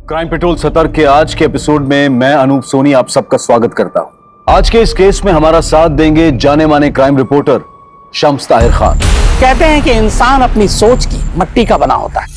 Crime petrol सतर्क के आज के एपिसोड में मैं अनूप सोनी आप सबका स्वागत करता हूं। आज के इस केस में हमारा साथ देंगे जाने माने क्राइम रिपोर्टर शम्स ताहिर खान। कहते हैं कि इंसान अपनी सोच की मट्टी का बना होता है।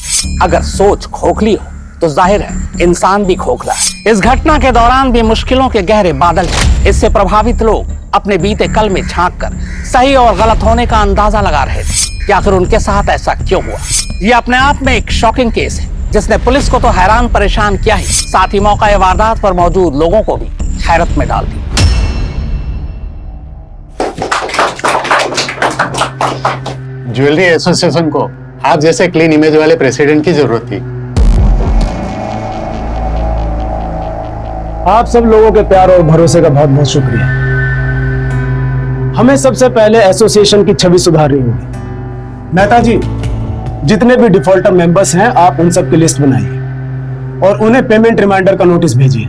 अगर सोच खोखली हो तो जाहिर है इंसान भी खोखला है। इस घटना के दौरान भी मुश्किलों के गहरे बादल थे। इससे प्रभावित लोग अपने बीते कल में झांक कर सही और गलत होने का अंदाजा लगा रहे थे कि आखिर उनके साथ ऐसा क्यों हुआ। ये अपने आप में एक शॉकिंग केस है जिसने पुलिस को तो हैरान परेशान किया ही, साथ ही मौका वारदात पर मौजूद लोगों को भी हैरत में डाल दी। ज्वेलरी एसोसिएशन को आप जैसे क्लीन इमेज वाले प्रेसिडेंट की जरूरत थी। आप सब लोगों के प्यार और भरोसे का बहुत बहुत शुक्रिया। हमें सबसे पहले एसोसिएशन की छवि सुधारनी होगी। मेहता जी, जितने भी डिफॉल्टर मेंबर्स हैं आप उन सब की लिस्ट बनाइए और उन्हें पेमेंट रिमाइंडर का नोटिस भेजिए।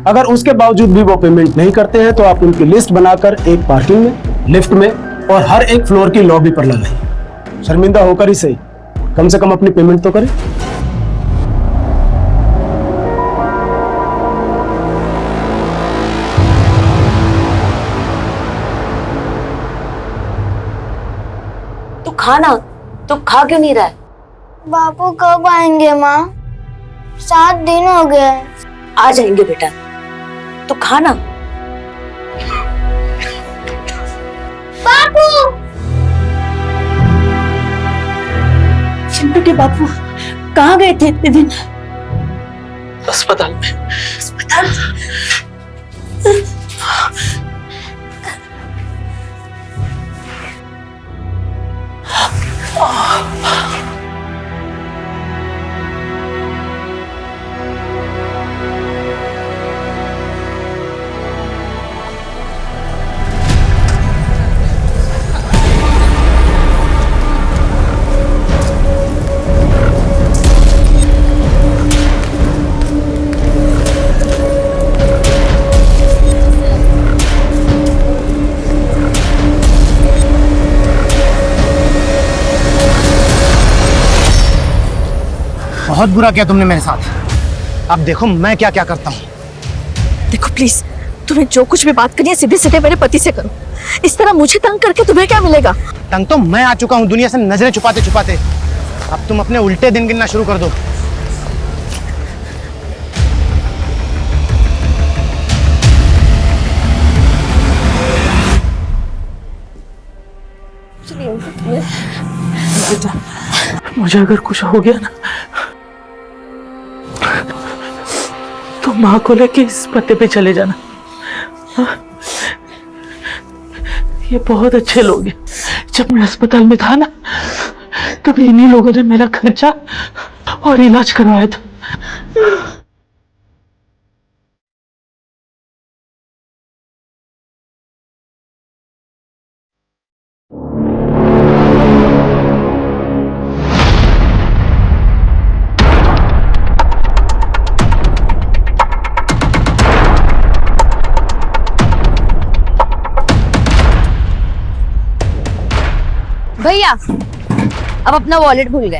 अगर उसके बावजूद भी वो पेमेंट नहीं करते हैं तो आप उनकी लिस्ट बनाकर एक पार्किंग में, लिफ्ट में और हर एक फ्लोर की लॉबी पर लगाइए। शर्मिंदा होकर ही सही, कम से कम अपनी पेमेंट तो करें। तू खा क्यों नहीं रहा है? बापू कब आएंगे माँ? 7 दिन हो गए। आ जाएंगे बेटा, तो खाना। बापू! चिंटू के बापू कहाँ गए थे इतने दिन? अस्पताल में। अस्पताल? बहुत बुरा किया तुमने मेरे साथ। अब देखो मैं क्या क्या करता हूँ। देखो प्लीज, तुम्हें जो कुछ भी बात करनी है सीधे सीधे मेरे पति से करो। इस तरह मुझे तंग करके तुम्हें क्या मिलेगा? तंग तो मैं आ चुका हूँ दुनिया से नजरें छुपाते छुपाते। अब तुम अपने उल्टे दिन गिनना शुरू कर दो। बेटा, मुझे अगर कुछ हो गया ना तो माँ को लेके इस पते पे चले जाना। ये बहुत अच्छे लोग हैं। जब मैं अस्पताल में था ना तब इन्हीं लोगों ने मेरा खर्चा और इलाज करवाया था। भैया, अब अपना वॉलेट भूल गए।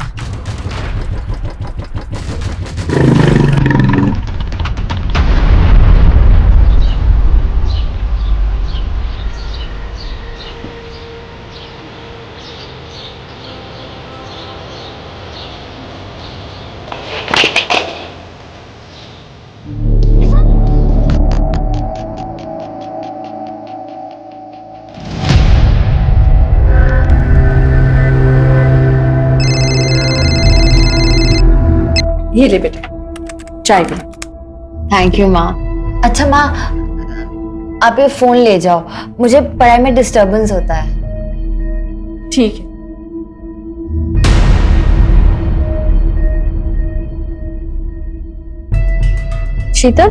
ये ले बेटा, चाय पी। थैंक यू माँ। अच्छा माँ, आप ये फोन ले जाओ, मुझे पढ़ाई में डिस्टरबेंस होता है। ठीक है। शीतल,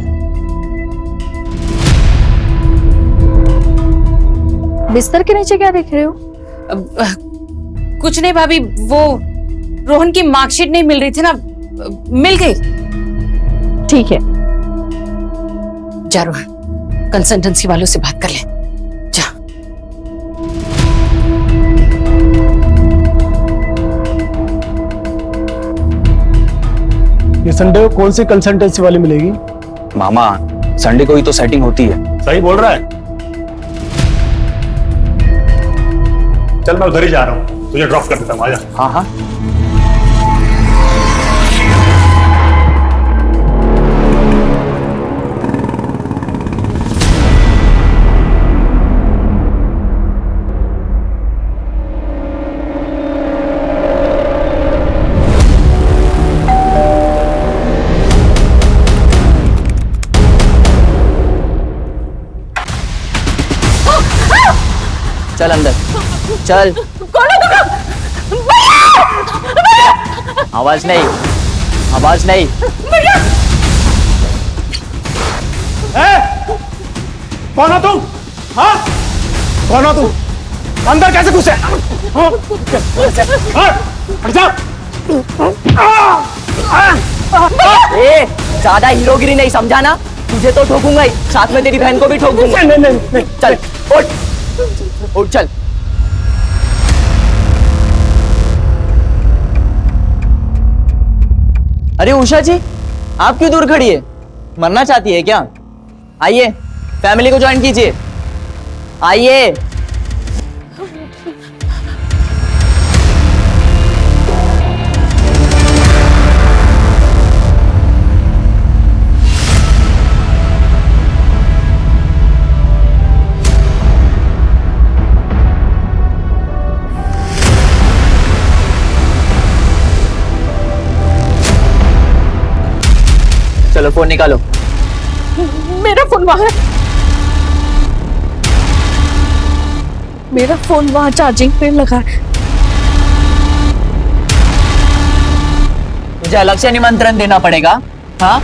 बिस्तर के नीचे क्या देख रहे हो? कुछ नहीं भाभी, वो रोहन की मार्कशीट नहीं मिल रही थी ना, मिल गई। ठीक है, जा रोहन, कंसल्टेंसी वालों से बात कर ले। जा। ये संडे को कौन सी कंसल्टेंसी वाली मिलेगी? मामा संडे को ही तो सेटिंग होती है। सही बोल रहा है। चल मैं उधर ही जा रहा हूँ, तुझे ड्रॉप कर देता हूँ, आजा। हाँ हाँ। चल अंदर चल। आवाज नहीं, आवाज नहीं। कौन हो तुम? हाँ कौन हो तुम? अंदर कैसे घुसे? हट जाओ। ए ज्यादा हीरोगिरी नहीं समझा ना, तुझे तो ठोकूंगा ही, साथ में तेरी बहन को भी ठोक दूंगा। नहीं। चल उठ उठ चल। अरे उषा जी, आप क्यों दूर खड़ी है? मरना चाहती है क्या? आइए फैमिली को ज्वाइन कीजिए, आइए। चलो फोन निकालो। मेरा फोन वहां है। मेरा फोन वहां चार्जिंग पे लगा है। मुझे अलग से निमंत्रण देना पड़ेगा? हाँ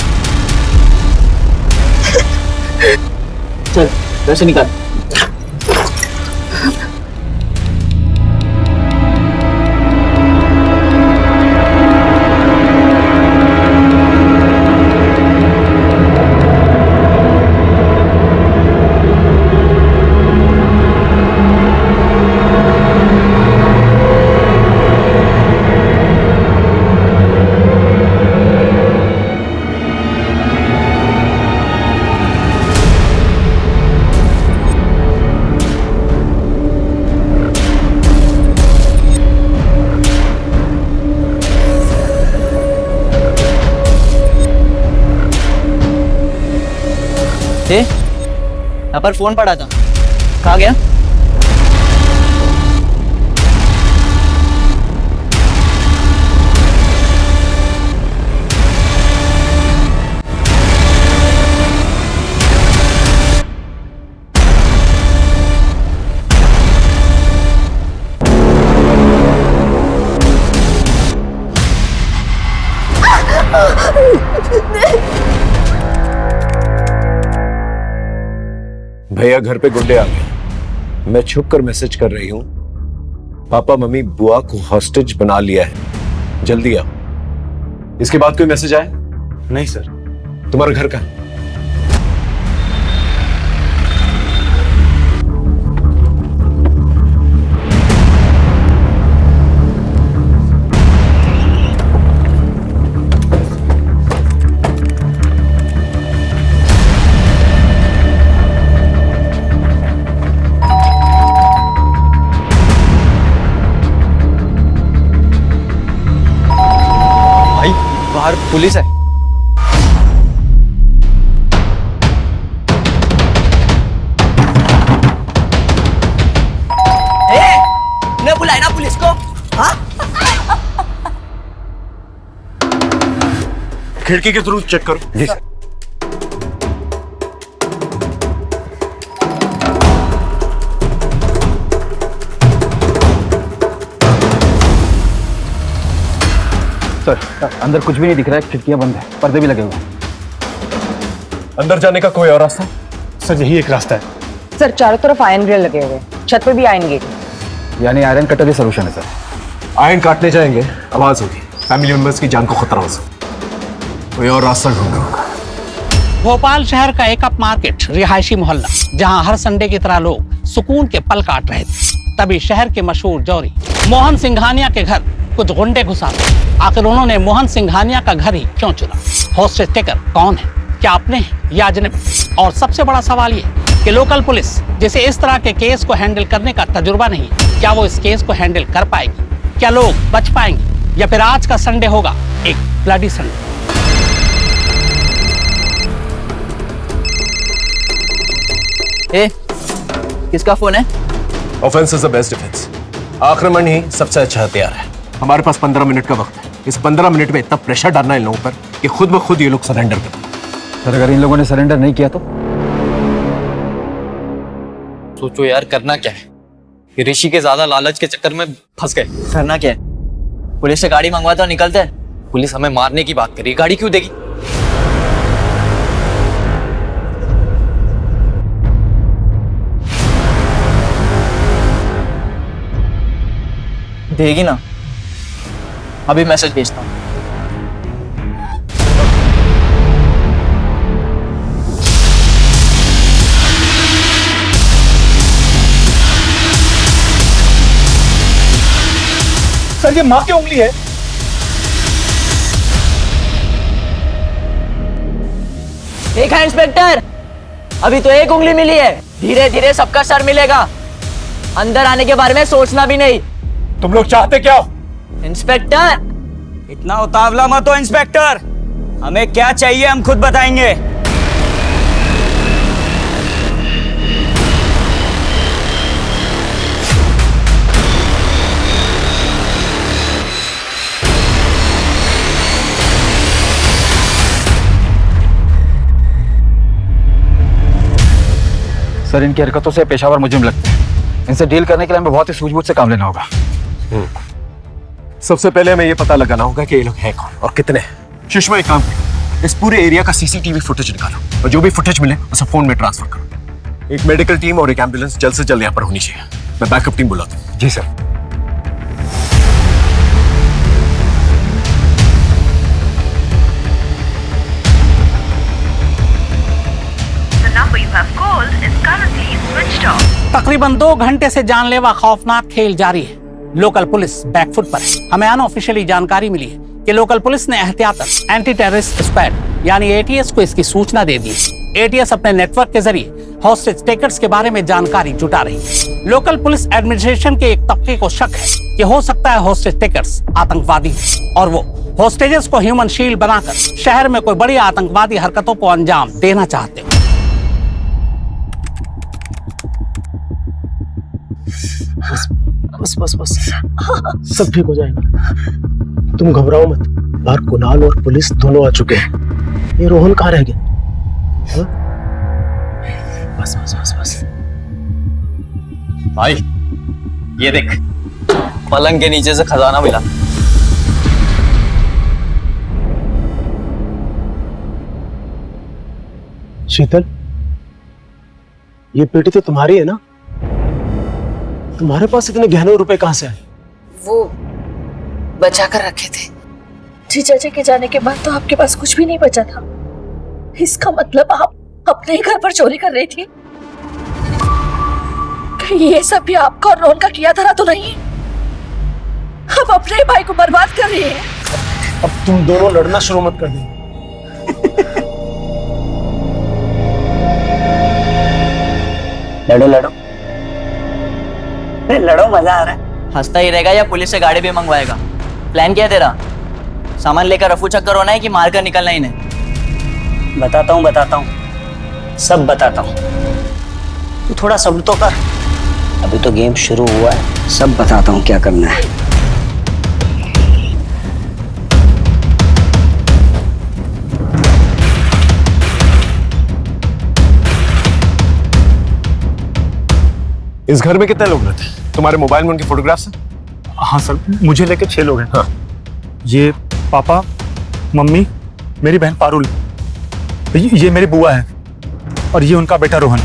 चल वैसे निकाल। यहाँ पर फोन पड़ा था, कहाँ गया? भैया घर पे गुंडे आ गए। मैं छुप कर मैसेज कर रही हूं, पापा मम्मी बुआ को हॉस्टेज बना लिया है, जल्दी आओ। इसके बाद कोई मैसेज आया? नहीं सर। तुम्हारा घर कहाँ? बाहर पुलिस है। ने बुलाए ना पुलिस को? हाँ? खिड़की के थ्रू चेक करो। जी सर। सर अंदर कुछ भी नहीं दिख रहा है, खिड़कियां बंद है, पर्दे भी लगे हुए हैं। अंदर जाने का कोई और रास्ता? सर यही एक रास्ता है। सर चारों तरफ आयरन ग्रिल लगे हुए, छत पे भी आयरन गेट। यानी आयरन कटर ही सोल्यूशन है सर। आयरन काटने जाएंगे, आवाज होगी, फैमिली मेंबर्स की जान को खतरा हो सकता, कोई और रास्ता ढूंढना होगा। भोपाल शहर का एक अप मार्केट रिहायशी मोहल्ला, जहां हर संडे की तरह लोग सुकून के पल काट रहे थे, तभी शहर के मशहूर जौहरी मोहन सिंघानिया के घर कुछ गुंडे घुस आते। आखिर उन्होंने मोहन सिंघानिया का घर ही क्यों चुना? हॉस्टेज टेकर कौन है? क्या अपने हैं या अजनबी? और सबसे बड़ा सवाल ये कि लोकल पुलिस जिसे इस तरह के केस को हैंडल करने का तजुर्बा नहीं है, क्या वो इस केस को हैंडल कर पाएगी? क्या लोग बच पाएंगे या फिर आज का संडे होगा एक ब्लडी संडे? ए, किसका फोन है? Offence is the best defence. आक्रमण ही सबसे अच्छा हथियार है। हमारे पास 15 मिनट का वक्त है। इस 15 मिनट में इतना प्रेशर डालना इन लोगों पर कि खुद ब खुद ये लोग सरेंडर कर दें। सर अगर इन लोगों ने सरेंडर नहीं किया तो? सोचो यार, करना क्या है? ये ऋषि के ज्यादा लालच के चक्कर में फंस गए। करना क्या है? पुलिस से गाड़ी मंगवाते और निकलते हैं। पुलिस हमें मारने की बात करी, गाड़ी क्यों देगी? देगी ना। अभी मैसेज भेजता हूँ। सर ये माँ की उंगली है। देखा इंस्पेक्टर, अभी तो एक उंगली मिली है, धीरे धीरे सबका सर मिलेगा। अंदर आने के बारे में सोचना भी नहीं। तुम लोग चाहते क्या हो? इंस्पेक्टर, इतना उतावला मत हो इंस्पेक्टर। हमें क्या चाहिए हम खुद बताएंगे। सर इनकी हरकतों से पेशावर मुजरिम लगते हैं। इनसे डील करने के लिए हमें बहुत ही सूझबूझ से काम लेना होगा। सबसे पहले हमें ये पता लगाना होगा कि ये लोग हैं कौन और कितने हैं। सुषमा एक काम करो, इस पूरे एरिया का सीसीटीवी फुटेज निकालो और जो भी फुटेज मिले उसे फोन में ट्रांसफर करो। एक मेडिकल टीम और एक एम्बुलेंस जल्द से जल्द यहाँ पर होनी चाहिए। मैं बैकअप टीम बुलाता हूँ। जी सर। तकरीबन 2 घंटे से जानलेवा खौफनाक खेल जारी है। लोकल पुलिस बैकफुट पर है। हमें अनऑफिशियली जानकारी मिली है कि लोकल पुलिस ने एहतियातन एंटी टेररिस्ट स्क्वाड यानी एटीएस को इसकी सूचना दे दी है। एटीएस अपने नेटवर्क के जरिए हॉस्टेज टेकर्स के बारे में जानकारी जुटा रही है। लोकल पुलिस एडमिनिस्ट्रेशन के एक तबके को शक है कि हो सकता है हॉस्टेज टेकर्स आतंकवादी हो और वो हॉस्टेजेस को ह्यूमन शील्ड बनाकर शहर में कोई बड़ी आतंकवादी हरकतों को अंजाम देना चाहते हो। बस बस बस सब ठीक हो जाएगा। तुम घबराओ मत। बाहर कुणाल और पुलिस दोनों आ चुके हैं। ये रोहन कहाँ रह गया? हाँ? बस बस बस बस। भाई ये देख, पलंग के नीचे से खजाना मिला। शीतल, ये पेटी तो तुम्हारी है ना? तुम्हारे पास इतने गहने रुपए कहाँ से आए? वो बचा कर रखे थे। जीजा जी के जाने के बाद तो आपके पास कुछ भी नहीं बचा था। इसका मतलब आप अपने ही घर पर चोरी कर रही थी? कहीं ये सब भी आपका और रोहन का किया धरा तो नहीं? अब अपने भाई को बर्बाद कर रही है। अब तुम दोनों लड़ना शुरू मत कर देना। लड़ो लड़ो लड़ो, मजा आ रहा है। हंसता ही रहेगा या पुलिस से गाड़ी भी मंगवाएगा? प्लान क्या है तेरा? सामान लेकर रफू चक्कर होना है कि मारकर निकलना ही नहीं? बताता हूँ, सब बताता हूँ। तू थोड़ा सब्र तो कर, अभी तो गेम शुरू हुआ है। सब बताता हूँ क्या करना है। इस घर में कितने लोग रहते हैं? तुम्हारे मोबाइल में उनके फोटोग्राफ्स हैं? हाँ सर, मुझे लेके 6 लोग हैं। हाँ। ये पापा, मम्मी, मेरी बहन पारुल, ये मेरी बुआ है और ये उनका बेटा रोहन।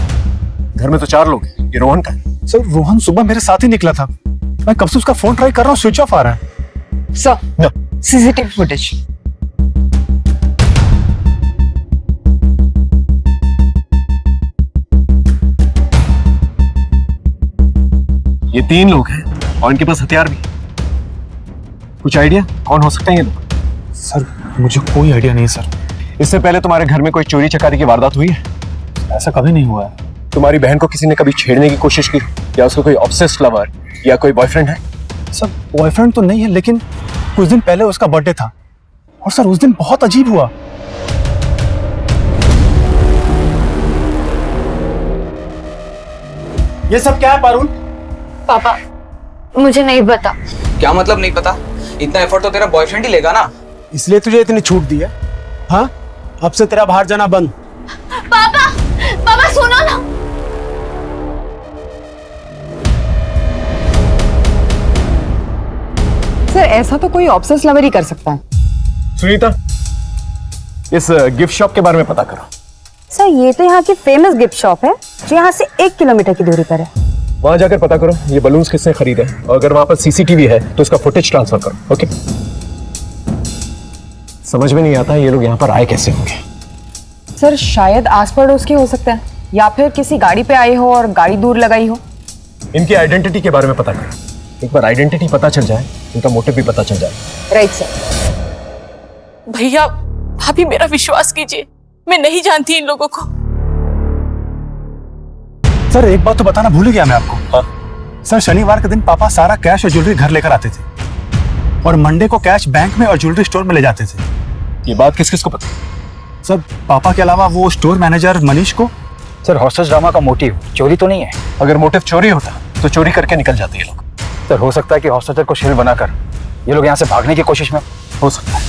घर में तो 4 लोग हैं। ये रोहन का है? सर रोहन सुबह मेरे साथ ही निकला था। मैं कब से उसका फोन ट्राई कर रहा हूँ, स्विच ऑफ आ रहा है। Sir, CCTV footage. ये 3 लोग हैं और इनके पास हथियार भी। कुछ आइडिया कौन हो सकते हैं ये लोग? सर मुझे कोई आइडिया नहीं है सर। इससे पहले तुम्हारे घर में कोई चोरी चकारी की वारदात हुई है? ऐसा कभी नहीं हुआ है। तुम्हारी बहन को किसी ने कभी छेड़ने की कोशिश की, या उसको कोई ऑब्सेस्ड लवर या कोई बॉयफ्रेंड है? सर बॉयफ्रेंड तो नहीं है, लेकिन कुछ दिन पहले उसका बर्थडे था और सर उस दिन बहुत अजीब हुआ। ये सब क्या है पारुल? पापा मुझे नहीं पता। क्या मतलब नहीं पता? इतना एफर्ट तो तेरा बॉयफ्रेंड ही लेगा ना। इसलिए तुझे इतनी छूट दी है? हाँ, अब से तेरा बाहर जाना बंद। पापा पापा सुनो ना। सर ऐसा तो कोई ऑब्सेस लवर ही कर सकता है। सुनीता, इस गिफ्ट शॉप के बारे में पता करो। सर ये तो यहाँ की फेमस गिफ्ट शॉप है जो यहाँ से 1 किलोमीटर की दूरी पर है। वहां जाकर पता करो ये बलून्स किसने खरीदे, और अगर वहां पर सीसीटीवी है तो उसका फुटेज ट्रांसफर करो। ओके? समझ में नहीं आता ये लोग यहाँ पर आए कैसे होंगे। सर शायद आस पड़ोस के हो सकते हैं, या फिर किसी गाड़ी पे आए हो और गाड़ी दूर लगाई हो। इनकी आइडेंटिटी के बारे में पता करो। एक बार आइडेंटिटी पता चल जाए, इनका मोटिव भी पता चल जाए। Right sir. भैया भाभी मेरा विश्वास कीजिए, मैं नहीं जानती इन लोगों को। सर एक बात तो बताना भूल गया मैं आपको। हाँ? सर शनिवार के दिन पापा सारा कैश और ज्वेलरी घर लेकर आते थे और मंडे को कैश बैंक में और ज्वेलरी स्टोर में ले जाते थे। ये बात किस किस को पता? सर पापा के अलावा वो स्टोर मैनेजर मनीष को। सर हॉस्टेज ड्रामा का मोटिव चोरी तो नहीं है? अगर मोटिव चोरी होता तो चोरी करके निकल जाते ये लोग। सर हो सकता है कि हॉस्टेजर को शेर बनाकर ये लोग यहाँ से भागने की कोशिश में। हो सकता है।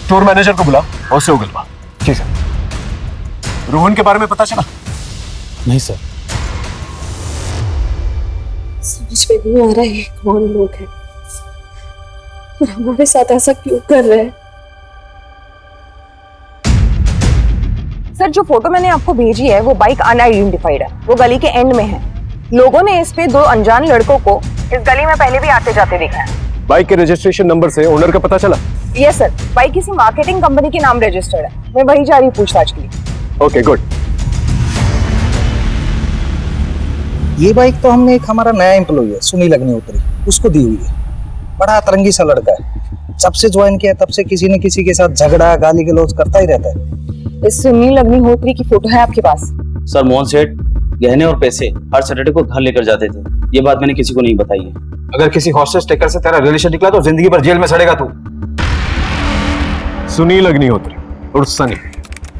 स्टोर मैनेजर को बुलाओ और उसे उगलवा। जी सर। रोहन के बारे में पता चला? नहीं सर। समझ में नहीं आ रहा है कौन लोग हैं और हमारे साथ ऐसा क्यों कर रहे हैं। सर जो फोटो मैंने आपको भेजी है वो बाइक अनआइडेंटिफाइड है, वो गली के एंड में है। लोगों ने इस पे 2 अनजान लड़कों को इस गली में पहले भी आते जाते देखा है। बाइक के रजिस्ट्रेशन नंबर से ओनर का पता चला? यस सर, बाइक किसी मार्केटिंग कंपनी के नाम रजिस्टर्ड है। मैं वही जा रही हूँ पूछताछ के लिए। Okay good. ये बाइक तो हमने एक हमारा नया एम्प्लॉय है सुनील अग्निहोत्री, उसको दी हुई है। बड़ा अतरंगी सा लड़का है, जब से ज्वाइन किया तब से किसी न किसी के साथ झगड़ा गाली गलौज करता ही रहता है। इस सुनील अग्निहोत्री की फोटो है आपके पास? सर मोहन सेठ गहने और पैसे हर सैटरडे को घर लेकर जाते थे, ये बात मैंने किसी को नहीं बताई है। अगर किसी हॉस्टेज टेकर से तेरा रिलेशन निकला तो जिंदगी भर जेल में सड़ेगा तू। सुनील अग्निहोत्री उर्फ सनी।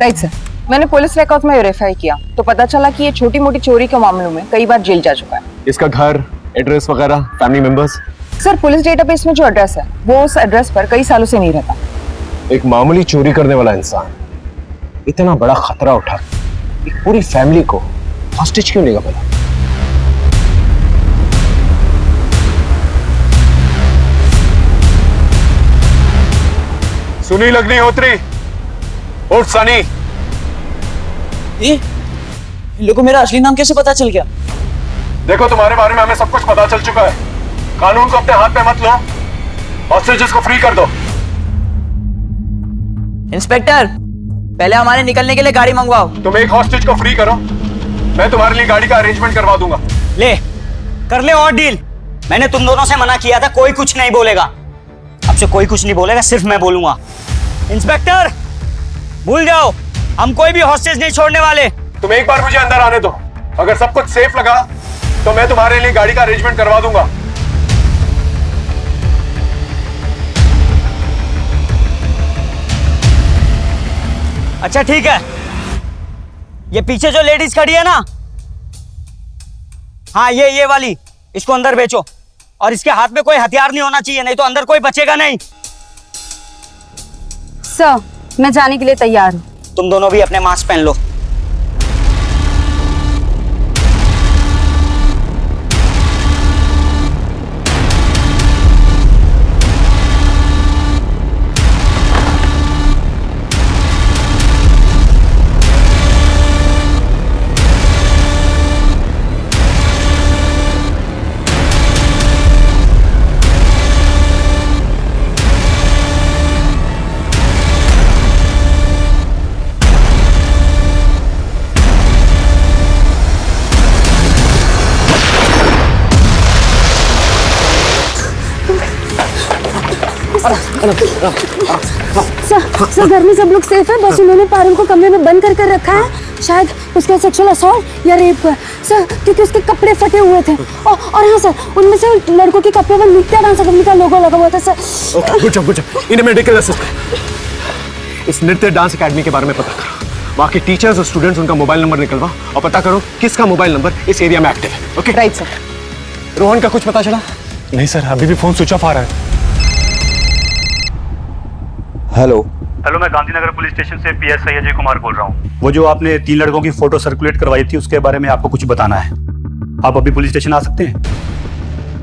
राइट सर, मैंने पुलिस रिकॉर्ड में वेरीफाई किया तो पता चला कि ये छोटी मोटी चोरी के मामलों में कई बार जेल जा चुका है। इसका घर, एड्रेस वगैरह, family members? Sir police database में जो एड्रेस है वो उस एड्रेस पर कई सालों से नहीं रहता। एक मामूली चोरी करने वाला इंसान इतना बड़ा खतरा उठा, एक पूरी फैमिली को हॉस्टेज क्यों लेगा भला? सुनील अग्निहोत्री उर्फ सनी। ये इन लोगों को मेरा असली नाम कैसे पता चल गया? देखो तुम्हारे बारे में हमें सब कुछ पता चल चुका है। कानून को अपने हाथ में मत लो, हॉस्टेजेस को फ्री कर दो। इंस्पेक्टर पहले हमारे निकलने के लिए गाड़ी मंगवाओ। तुम एक हॉस्टेज को फ्री करो, मैं तुम्हारे लिए गाड़ी का अरेंजमेंट करवा दूंगा। ले कर ले और डील। मैंने तुम दोनों से मना किया था, कोई कुछ नहीं बोलेगा। अब से कोई कुछ नहीं बोलेगा, सिर्फ मैं बोलूंगा। इंस्पेक्टर भूल जाओ, हम कोई भी हॉस्टेज नहीं छोड़ने वाले। तुम एक बार मुझे अंदर आने दो, अगर सब कुछ सेफ लगा तो मैं तुम्हारे लिए गाड़ी का अरेंजमेंट करवा दूंगा। अच्छा ठीक है, ये पीछे जो लेडीज खड़ी है ना, हाँ ये वाली, इसको अंदर बेचो और इसके हाथ में कोई हथियार नहीं होना चाहिए, नहीं तो अंदर कोई बचेगा नहीं। सर मैं जाने के लिए तैयार हूँ। तुम दोनों भी अपने मास्क पहन लो। सर घर में सब लोग सेफ है, बस उन्होंने पारुल को कमरे में बंद कर रखा है। शायद उसका सेक्सुअल असॉल्ट या रेप हुआ है सर, क्योंकि उसके कपड़े फटे हुए थे। और हाँ सर, उनमें से लड़कों के कपड़े पर नित्या डांस अकेडमी का लोगो लगा हुआ था सर। Okay, good job. इन्हें मेडिकल असिस्टेंट इस नृत्य डांस एकेडमी के बारे में पता करो। वहाँ के टीचर्स और स्टूडेंट्स उनका मोबाइल नंबर निकलवा और पता करो किसका मोबाइल नंबर इस एरिया में एक्टिव है। Okay right sir. रोहन का कुछ पता चला? नहीं सर, अभी भी फोन स्विच ऑफ आ रहा है। हेलो हेलो, मैं गांधीनगर पुलिस स्टेशन से पीएसआई अजय कुमार बोल रहा हूँ। वो जो आपने 3 लड़कों की फोटो सर्कुलेट करवाई थी, उसके बारे में आपको कुछ बताना है। आप अभी पुलिस स्टेशन आ सकते हैं?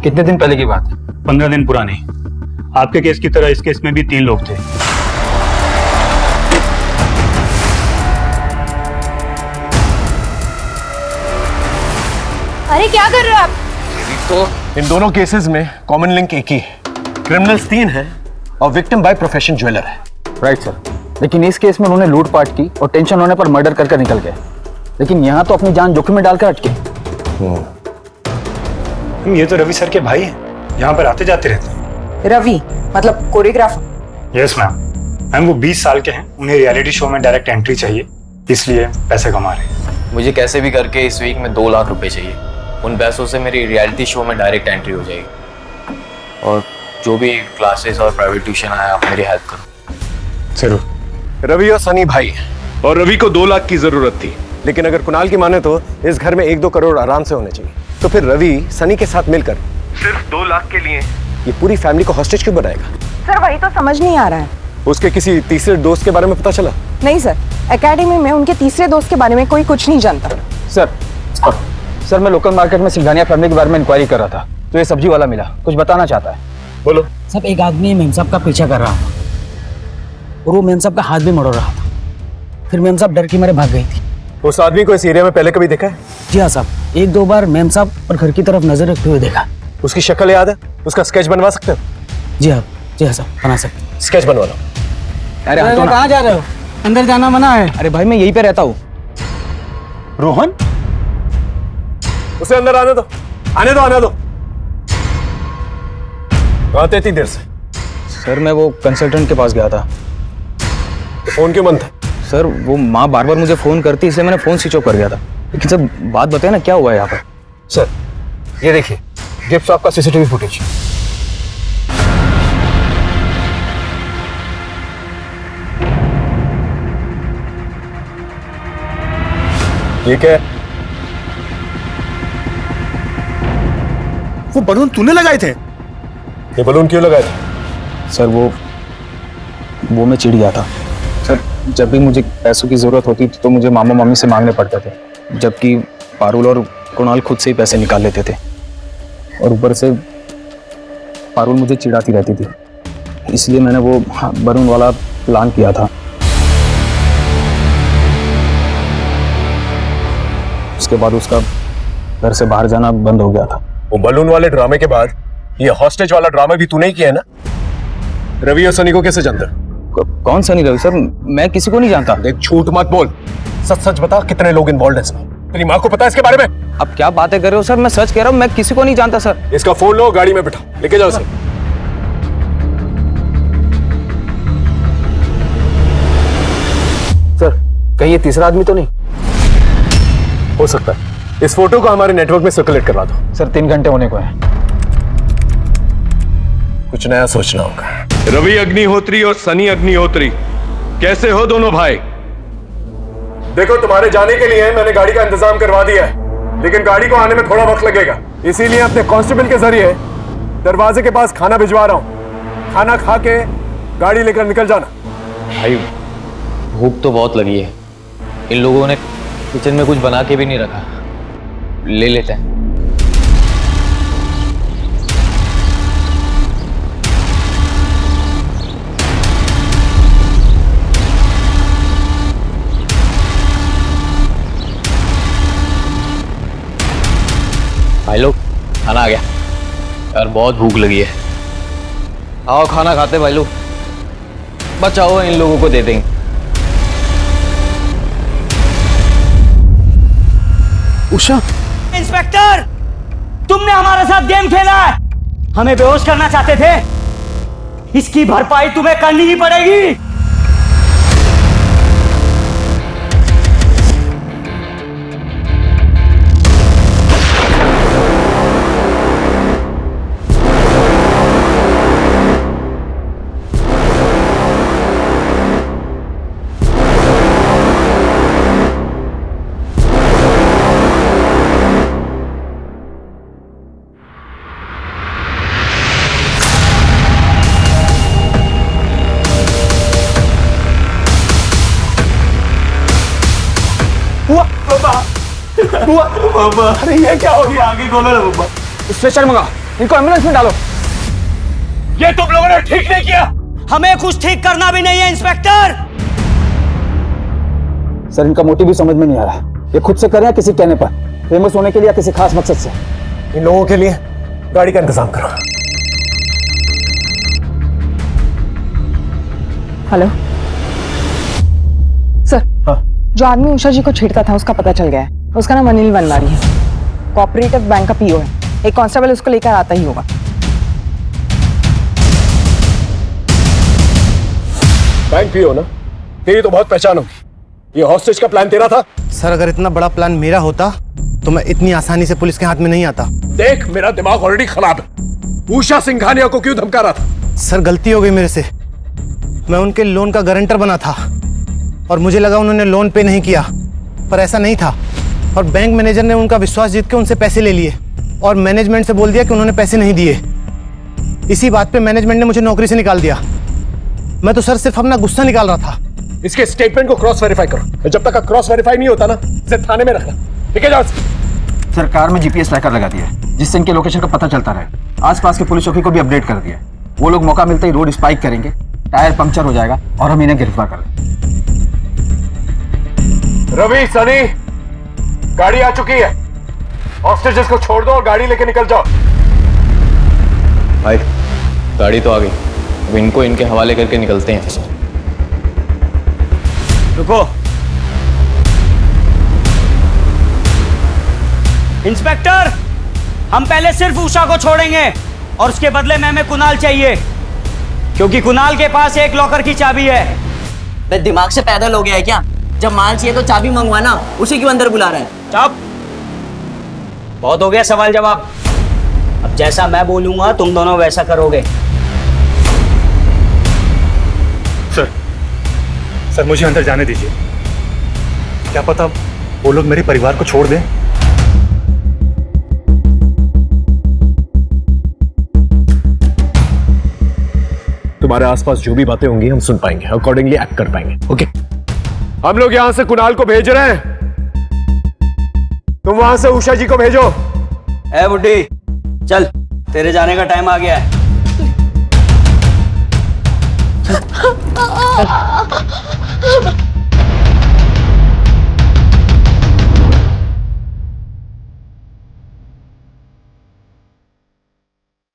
कितने दिन पहले की बात है? 15 दिन पुरानी। आपके केस की तरह इस केस में भी 3 लोग थे। अरे क्या कर रहे हो आप? तो इन दोनों केसेस में कॉमन लिंक एक ही है। क्रिमिनल्स 3 हैं और विक्टिम बाय प्रोफेशन ज्वेलर है। राइट सर, लेकिन इस केस में उन्होंने लूटपाट की और टेंशन होने पर मर्डर करके निकल गए, लेकिन यहाँ तो अपनी जान जोखिम में डालकर अटके। ये तो रवि सर के भाई हैं, यहाँ पर आते जाते रहते हैं। रवि मतलब कोरियोग्राफर? यस मैम, वो 20 साल के हैं। उन्हें रियलिटी शो में डायरेक्ट एंट्री चाहिए, इसलिए पैसे कमा रहे हैं। मुझे कैसे भी करके इस वीक में 2 लाख रुपए चाहिए। उन पैसों से मेरी रियलिटी शो में डायरेक्ट एंट्री हो जाएगी, और जो भी क्लासेस और प्राइवेट ट्यूशन आया, आप मेरी हेल्प करो। जरूर। रवि और सनी भाई, और रवि को 2 लाख की जरूरत थी, लेकिन अगर कुणाल की माने तो इस घर में 1-2 करोड़ आराम से होने चाहिए। तो फिर रवि सनी के साथ मिलकर सिर्फ 2 लाख के लिए ये पूरी फैमिली को हॉस्टेज क्यों बनाएगा? सर वही तो समझ नहीं आ रहा है। उसके किसी तीसरे दोस्त के बारे में पता चला? नहीं सर, एकेडमी में उनके तीसरे दोस्त के बारे में कोई कुछ नहीं जानता। सर मैं लोकल मार्केट में सिंघानिया फैमिली के बारे में इंक्वायरी कर रहा था, तो ये सब्जी वाला मिला, कुछ बताना चाहता है। बोलो। सब एक आदमी मेम साहब का पीछा कर रहा था और वो मेम साहब का हाथ भी मरोड़ रहा था। फिर मेम साहब डर के मारे भाग गई थी। उस आदमी को इस एरिया में पहले कभी देखा है? जी हाँ साहब, 1-2 बार मेम साहब और घर की तरफ नजर रखते हुए देखा। उसकी शक्ल याद है? उसका स्केच बनवा सकते हो? जी हाँ साहब, बना सकते। स्केच बनवा लो। अरे कहाँ जा रहे हो? अंदर जाना मना है। अरे भाई मैं यहीं पे रहता हूँ। रोहन, उसे अंदर आने दो। आने दो। कहाँ थे इतनी देर से? सर मैं वो कंसल्टेंट के पास गया था। तो फोन क्यों बंद था? सर वो माँ बार बार मुझे फोन करती, इसलिए मैंने फोन स्विच ऑफ कर गया था। लेकिन सर बात बताए ना, क्या हुआ है यहाँ पर? सर ये देखिए, गिफ्ट शॉप का सीसीटीवी फुटेज। ये क्या है? वो बलून तूने लगाए थे? ये बलून क्यों लगाए थे? सर वो मैं चिढ़ गया था। सर जब भी मुझे पैसों की जरूरत होती थी तो मुझे मामा मामी से मांगने पड़ते थे, जबकि पारुल और कुणाल खुद से ही पैसे निकाल लेते थे। और ऊपर से पारुल मुझे चिढ़ाती रहती थी, इसलिए मैंने वो बलून वाला प्लान किया था। उसके बाद उसका घर से बाहर जाना बंद हो गया था। वो बलून वाले ड्रामे के बाद ये हॉस्टेज वाला ड्रामा भी तूने ही किया है ना? रवि और सनी को कैसे जानता? कौन सनी? रवि सर मैं किसी को नहीं जानता। देख झूठ मत बोल, सच बता, कितने लोग इन्वॉल्व हैं इसमें? तेरी माँ को पता है इसके बारे में? अब क्या बातें कर रहे हो सर? मैं सच कह रहा हूँ, मैं किसी को नहीं जानता सर। इसका फोन लो, गाड़ी में बिठाओ, लेके जाओ सर। सर कहीं ये तीसरा आदमी तो नहीं? हो सकता है। इस फोटो को हमारे नेटवर्क में सर्कुलेट करवा दो। सर 3 घंटे होने को है। कुछ नया सोचना होगा। रवि अग्निहोत्री और सनी अग्निहोत्री, कैसे हो दोनों भाई? देखो तुम्हारे जाने के लिए मैंने गाड़ी का इंतजाम करवा दिया है, लेकिन गाड़ी को आने में थोड़ा वक्त लगेगा, इसीलिए अपने कांस्टेबल के जरिए दरवाजे के पास खाना भिजवा रहा हूँ। खाना खा के गाड़ी लेकर निकल जाना। भाई भूख तो बहुत लगी है, इन लोगों ने किचन में कुछ बना के भी नहीं रखा, ले लेते हैं। भाई लोग खाना आ गया यार, बहुत भूख लगी है। आओ खाना खाते भाई लोग, बचाओ इन लोगों को दे देंगे। उषा, इंस्पेक्टर तुमने हमारे साथ गेम खेला है, हमें बेहोश करना चाहते थे। इसकी भरपाई तुम्हें करनी ही पड़ेगी। बुआ, अरे ये क्या हो गया? आगे खोलो ना बुआ। स्ट्रेचर मंगा, इनको एम्बुलेंस में डालो। ये तुम लोगों ने ठीक नहीं किया। हमें कुछ ठीक करना भी नहीं है इंस्पेक्टर। सर इनका मोटिव भी समझ में नहीं आ रहा। ये खुद से कर रहे हैं किसी कहने पर, फेमस होने के लिए या किसी खास मकसद से? इन लोगों के लिए गाड़ी का इंतजाम करो। हेलो सर, जो आदमी उषा जी को छेड़ता था उसका पता चल गया है। उसका नाम अनिल वनवारी है, कोऑपरेटिव बैंक का पीओ है। एक कांस्टेबल उसको लेकर आता ही होगा। बैंक पीओ ना, तेरी तो बहुत पहचान होगी। ये हॉस्टेज का प्लान तेरा था? सर अगर इतना बड़ा प्लान मेरा होता तो मैं इतनी आसानी से पुलिस के हाथ में नहीं आता। देख मेरा दिमाग ऑलरेडी खराब है। उषा सिंघानिया को क्यों धमका रहा था? सर गलती हो गई मेरे से। मैं उनके लोन का गारंटर बना था और मुझे लगा उन्होंने लोन पे नहीं किया, पर ऐसा नहीं था। और बैंक मैनेजर ने उनका विश्वास जीत के उनसे पैसे ले लिए और मैनेजमेंट से बोल दिया कि उन्होंने पैसे नहीं दिए। इसी बात पे मैनेजमेंट ने मुझे नौकरी से निकाल दिया। मैं तो सर सिर्फ अपना गुस्सा निकाल रहा था। इसके स्टेटमेंट को क्रॉस वेरीफाई करो। जब तक क्रॉस वेरीफाई नहीं होता ना, इसे थाने में रखना। ठीक है जाओ। सरकार में जीपीएस ट्रैकर लगा दिया है जिससे इनके लोकेशन का पता चलता रहे। आसपास के पुलिस चौकी को भी अपडेट कर दिया है। वो लोग मौका मिलते ही रोड स्पाइक करेंगे, टायर पंक्चर हो जाएगा और हम इन्हें गिरफ्तार कर लेंगे। रवि, सनी, गाड़ी आ चुकी है। हॉस्टेजेस को छोड़ दो और गाड़ी लेके निकल जाओ। भाई गाड़ी तो आ गई, अब इनको इनके हवाले करके निकलते हैं। रुको इंस्पेक्टर, हम पहले सिर्फ उषा को छोड़ेंगे और उसके बदले में हमें कुणाल चाहिए, क्योंकि कुणाल के पास एक लॉकर की चाबी है। मैं दिमाग से पैदल हो गया है क्या? जब माल चाहिए तो चाबी मंगवाना, उसी क्यों अंदर बुला रहा है? चुप, बहुत हो गया सवाल जवाब। अब जैसा मैं बोलूंगा तुम दोनों वैसा करोगे। सर मुझे अंदर जाने दीजिए। क्या पता वो लोग मेरे परिवार को छोड़ दें। तुम्हारे आसपास जो भी बातें होंगी हम सुन पाएंगे, अकॉर्डिंगली एक्ट कर पाएंगे। ओके, हम लोग यहां से कुणाल को भेज रहे हैं, तुम वहां से उषा जी को भेजो। ए बुड्ढी, चल तेरे जाने का टाइम आ गया है।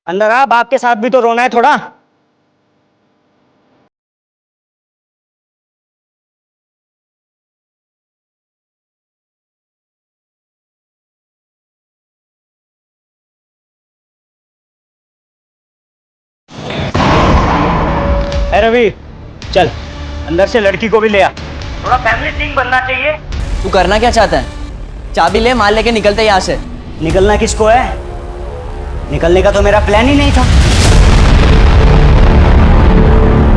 अंदर आ, बाप के साथ भी तो रोना है थोड़ा। रवि चल अंदर से लड़की को भी ले आ, थोड़ा फैमिली थिंग बनना चाहिए। तू करना क्या चाहता है? चाबी ले, माल लेके निकलते यहाँ से। निकलना किसको है? निकलने का तो मेरा प्लान ही नहीं था।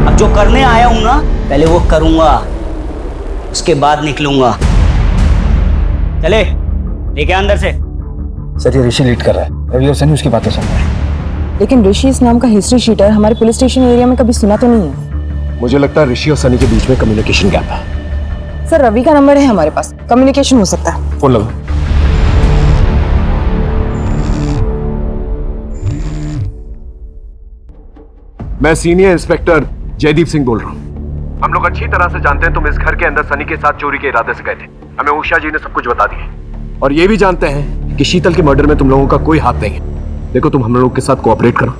अब जो करने आया हूं ना, पहले वो करूंगा, उसके बाद निकलूंगा। चले लेके अंदर से। सर ये ऋषि लीड कर रहा है, रवि और सनी उसकी बातें सुन रहे हैं। लेकिन ऋषि इस नाम का हिस्ट्री शीटर हमारे पुलिस स्टेशन एरिया में कभी सुना तो नहीं है। मुझे लगता है ऋषि और सनी के बीच में कम्युनिकेशन गैप है। सर रवि का नंबर है हमारे पास, कम्युनिकेशन हो सकता है। फोन लगाओ। मैं सीनियर इंस्पेक्टर जयदीप सिंह बोल रहा हूँ। हम लोग अच्छी तरह से जानते हैं तुम इस घर के अंदर सनी के साथ चोरी के इरादे से गए थे। हमें उषा जी ने सब कुछ बता दिया और ये भी जानते हैं कि शीतल के मर्डर में तुम लोगों का कोई हाथ नहीं है। देखो तुम हम लोगों के साथ कोऑपरेट करो,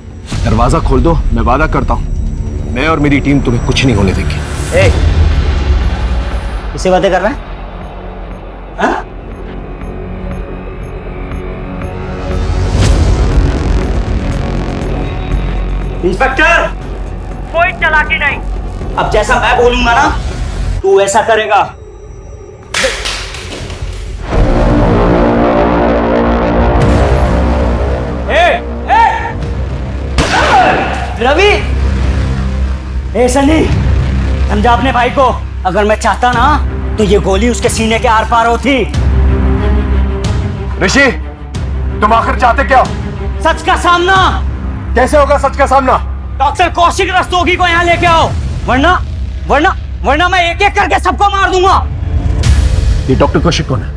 दरवाजा खोल दो, मैं वादा करता हूँ मैं और मेरी टीम तुम्हें कुछ नहीं होने देंगे। किससे बातें कर रहा है? हाँ? इंस्पेक्टर, चालाकी नहीं। अब जैसा मैं बोलूंगा ना तू ऐसा करेगा। रवि, ए सनी, समझा अपने भाई को। अगर मैं चाहता ना तो ये गोली उसके सीने के आर पार होती। ऋषि, तुम आखिर चाहते क्या? सच का सामना। कैसे होगा सच का सामना? डॉक्टर कौशिक रस्तोगी को यहाँ लेके आओ, वरना वरना वरना मैं एक एक करके सबको मार दूंगा। ये डॉक्टर कौशिक कौन है?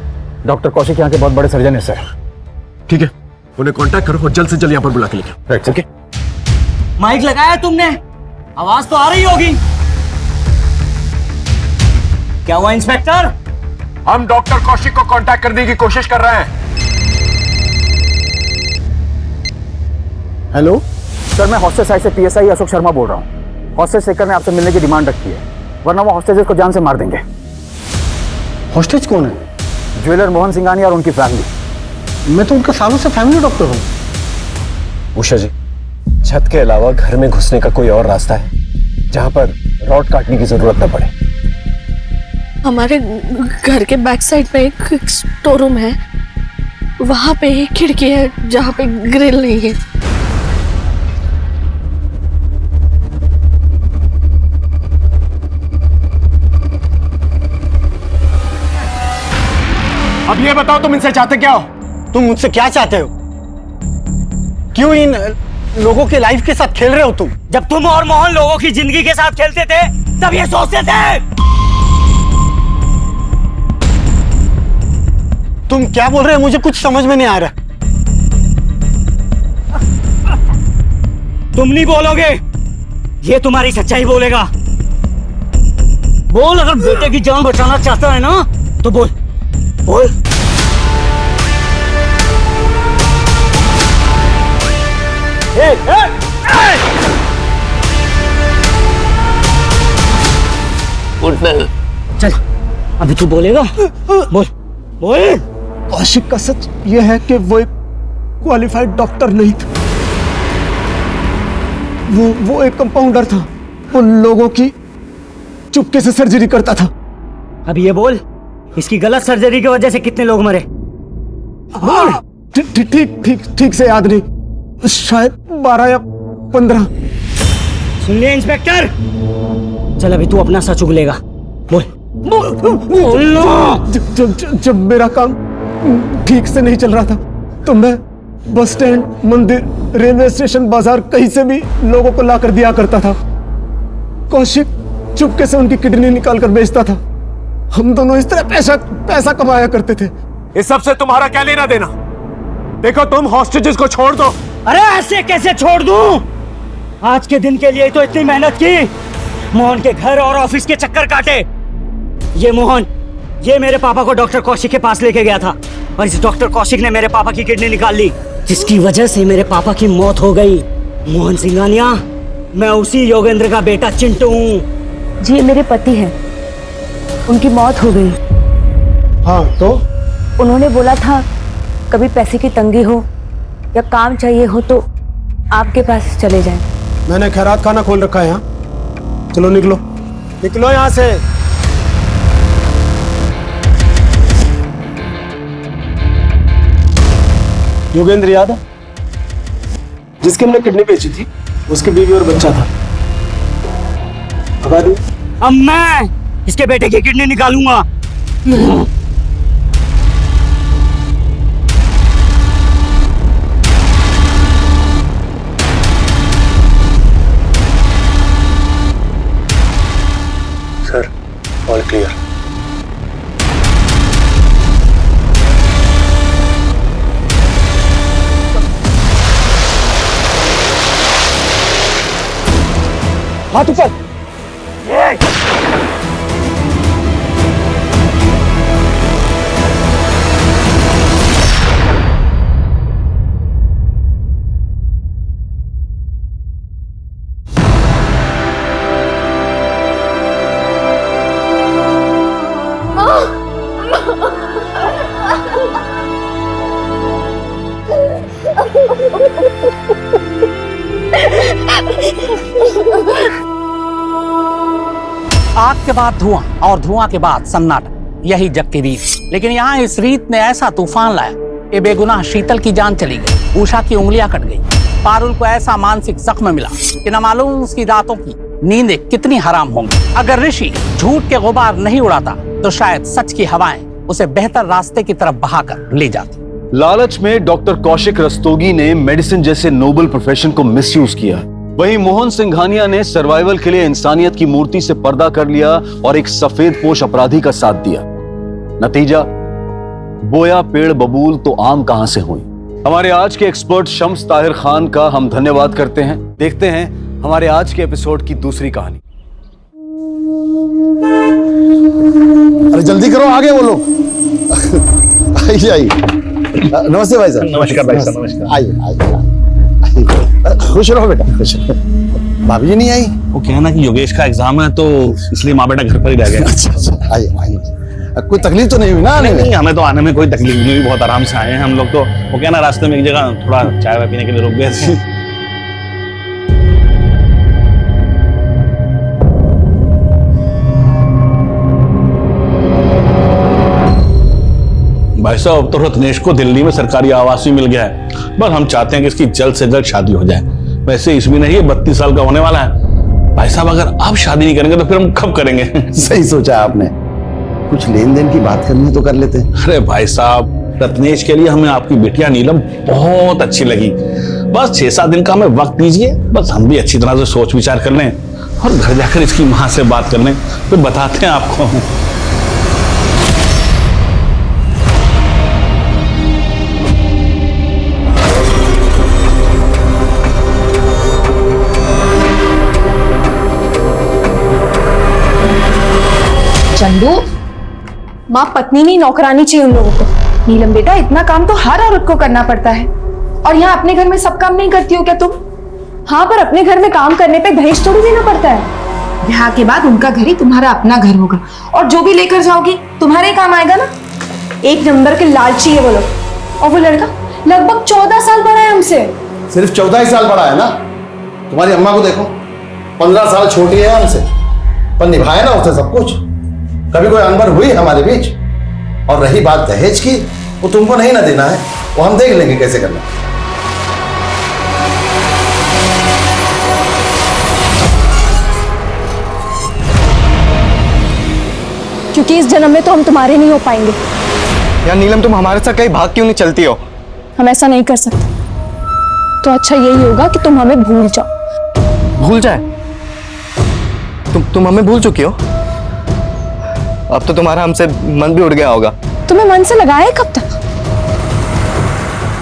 डॉक्टर कौशिक यहाँ के बहुत बड़े सर्जन है सर। ठीक है, उन्हें कांटेक्ट करो और जल्द से जल्द यहाँ पर बुला के लेके आओ। Right, okay. माइक लगाया है तुमने? आवाज तो आ रही होगी। क्या हुआ इंस्पेक्टर? हम डॉक्टर कौशिक को कांटेक्ट करने की कोशिश कर रहे हैं। हेलो सर, मैं हॉस्टेज साइड से PSI अशोक शर्मा बोल रहा हूँ। हॉस्टेज शेखर ने आपसे मिलने की डिमांड रखी है, वरना वो हॉस्टेजेस को जान से मार देंगे। हॉस्टेज कौन है? ज्वेलर मोहन सिंघानिया और उनकी फैमिली। मैं तो उनका सालों से फैमिली डॉक्टर हूँ। उषा जी, छत के अलावा घर में घुसने का कोई और रास्ता है जहां पर रॉड काटने की जरूरत न पड़े? हमारे घर के बैक साइड पे एक स्टोर रूम है, वहां पे एक खिड़की है जहां पे ग्रिल नहीं है। अब ये बताओ, तुम इनसे चाहते क्या हो? तुम मुझसे क्या चाहते हो? क्यों इन लोगों के लाइफ के साथ खेल रहे हो तुम? जब तुम और मोहन लोगों की जिंदगी के साथ खेलते थे तब ये सोचते थे। तुम क्या बोल रहे हो? मुझे कुछ समझ में नहीं आ रहा। तुम नहीं बोलोगे, ये तुम्हारी सच्चाई बोलेगा। बोल, अगर बेटे की जान बचाना चाहता है ना तो बोल बोल। चल, अभी तू बोलेगा? बोल बोल। कौशिक का सच यह है कि वो एक क्वालिफाइड डॉक्टर नहीं था। वो एक कंपाउंडर था। वो लोगों की चुपके से सर्जरी करता था। अब ये बोल, इसकी गलत सर्जरी की वजह से कितने लोग मरे? ठीक से याद नहीं, शायद 12 या 15। सुन लिया इंस्पेक्टर? चल अभी तू अपना सच उगलेगा। बोल बोल। जब मेरा काम ठीक से नहीं चल रहा था तो मैं बस स्टैंड, मंदिर, रेलवे स्टेशन, बाजार, कहीं से भी लोगों को लाकर दिया करता था। कौशिक चुपके से उनकी किडनी निकाल कर बेचता था। हम दोनों इस तरह पैसा कमाया करते थे। इस सब से तुम्हारा क्या लेना देना? देखो, तुम हॉस्टेजेस को छोड़ दो। अरे ऐसे कैसे छोड़ दूं? आज के दिन के लिए तो इतनी मेहनत की, मोहन के घर और ऑफिस के चक्कर काटे। ये मोहन, ये मेरे पापा को डॉक्टर कौशिक के पास लेके गया था और इस डॉक्टर कौशिक ने मेरे पापा की किडनी निकाल ली, जिसकी वजह से मेरे पापा की मौत हो गई। मोहन सिंघानिया, मैं उसी योगेंद्र का बेटा चिंटू हूँ। जी, मेरे पति हैं, उनकी मौत हो गई। हाँ तो? उन्होंने बोला था कभी पैसे की तंगी हो या काम चाहिए हो तो आपके पास चले जाएं। मैंने खैरात खाना खोल रखा है यहाँ। चलो निकलो निकलो यहाँ से। योगेंद्र याद है, जिसके हमने किडनी बेची थी? उसकी बीवी और बच्चा था। अब मैं इसके बेटे की किडनी निकालूंगा। Sir, all clear. हाथ ऊपर। आग के बाद धुआं और धुआं के बाद सन्नाटा, यही जग की रीत। लेकिन यहाँ इस रीत ने ऐसा तूफान लाया कि बेगुनाह शीतल की जान चली गई, उषा की उंगलियां कट गई, पारुल को ऐसा मानसिक जख्म मिला कि न मालूम उसकी रातों की नींदें कितनी हराम होंगी। अगर ऋषि झूठ के गुबार नहीं उड़ाता तो शायद सच की हवाएं उसे बेहतर रास्ते की तरफ बहाकर ले जाती। लालच में डॉक्टर कौशिक रस्तोगी ने मेडिसिन जैसे नोबल प्रोफेशन को मिसयूज किया। वहीं मोहन सिंघानिया ने सर्वाइवल के लिए इंसानियत की मूर्ति से पर्दा कर लिया और एक सफेद पोश अपराधी का साथ दिया। नतीजा, बोया पेड़ बबूल तो आम कहां से हुई। हमारे आज के एक्सपर्ट शम्स ताहिर खान का हम धन्यवाद करते हैं। देखते हैं हमारे आज के एपिसोड की दूसरी कहानी। अरे जल्दी करो, आगे बोलो। आइए आइए। नमस्ते भाई साहब। नमस्कार भाई साहब, नमस्कार। आइए आइए। खुश रहो बेटा, खुश रहो। भाभी जी नहीं आई? वो क्या ना कि योगेश का एग्जाम है तो इसलिए माँ बेटा घर पर ही रह गए। अच्छा, आइए आइए। कोई तकलीफ तो नहीं हुई ना आने में? नहीं, हमें तो आने में कोई तकलीफ नहीं हुई, बहुत आराम से आए हैं हम लोग। तो वो क्या ना रास्ते में एक जगह थोड़ा चाय वाय पीने के लिए रुक गए थे। भाई साहब, अब तो रत्नेश को दिल्ली में सरकारी आवास भी मिल गया है। बस हम चाहते हैं कि इसकी जल्द से जल्द शादी हो जाए। वैसे इसमें नहीं, 32 साल का होने वाला है। भाई साहब, अगर अब शादी नहीं करेंगे तो फिर हम कब करेंगे? सही सोचा आपने। कुछ लेन देन की बात करनी तो कर लेते हैं। अरे भाई साहब, रत्नेश के लिए हमें आपकी बेटियां नीलम बहुत अच्छी लगी। बस 6-7 दिन का हमें वक्त दीजिए, बस हम भी अच्छी तरह से सोच विचार कर लें और घर जाकर इसकी माँ से बात कर लें, फिर बताते हैं आपको। चंदू, माँ पत्नी नहीं नौकरानी चाहिए उन लोगों को। नीलम बेटा, इतना काम तो हर औरत को करना पड़ता है, और यहाँ अपने घर में सब काम नहीं करती हो क्या तुम? हाँ, पर अपने घर में काम करने पे दहेज थोड़ी देना पड़ता है। ब्याह के बाद उनका घर ही तुम्हारा अपना घर होगा, और जो भी लेकर जाओगी तुम्हारे काम आएगा ना। एक नंबर के लालची है वो लोग। और वो लड़का लगभग 14 साल बड़ा है हमसे। सिर्फ 14 ही साल बड़ा है ना? तुम्हारी अम्मा को देखो, 15 साल छोटी है हमसे, पर निभाया ना उसने सब कुछ। कभी कोई अनबन हुई हमारे बीच? और रही बात दहेज की, वो तुमको नहीं ना देना है, वो हम देख लेंगे कैसे करना। क्योंकि इस जन्म में तो हम तुम्हारे नहीं हो पाएंगे। यार नीलम, तुम हमारे साथ कहीं भाग क्यों नहीं चलती हो? हम ऐसा नहीं कर सकते। तो अच्छा यही होगा कि तुम हमें भूल जाओ। भूल जाए? तुम हमें भूल चुकी हो? अब तो तुम्हारा हमसे मन भी उड़ गया होगा। तुम्हें मन से लगाए कब तक?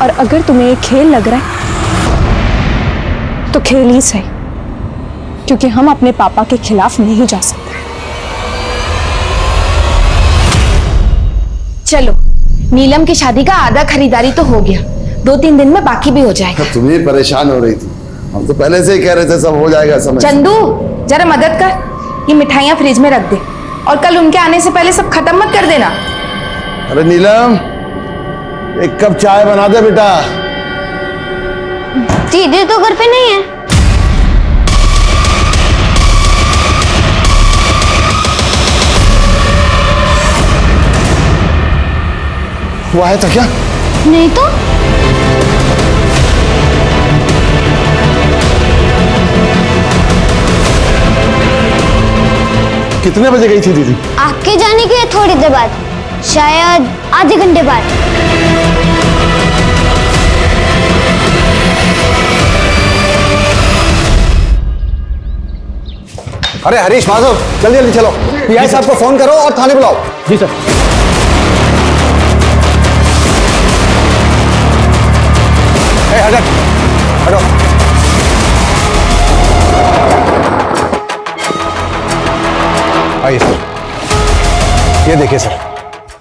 और अगर तुम्हें ये खेल लग रहा है तो खेल ही सही, क्योंकि हम अपने पापा के खिलाफ नहीं जा सकते। चलो, नीलम की शादी का आधा खरीदारी तो हो गया, 2-3 दिन में बाकी भी हो जाएगा। तुम ही परेशान हो रही थी, हम तो पहले से ही कह रहे थे सब हो जाएगा समय। चंदू, जरा मदद कर, ये मिठाइयाँ फ्रिज में रख दे, और कल उनके आने से पहले सब खत्म मत कर देना। अरे नीलम, एक कप चाय बना दे बेटा। दीदी तो घर पे नहीं है। वो आया था क्या? नहीं तो। कितने बजे गई थी दीदी? आपके जाने के थोड़ी देर बाद, शायद आधे घंटे बाद। अरे हरीश, माधव, जल्दी जल्दी चलो, पीआई साहब को फोन करो और थाने बुलाओ। जी सर। हटो। आइए सर, ये देखिए सर।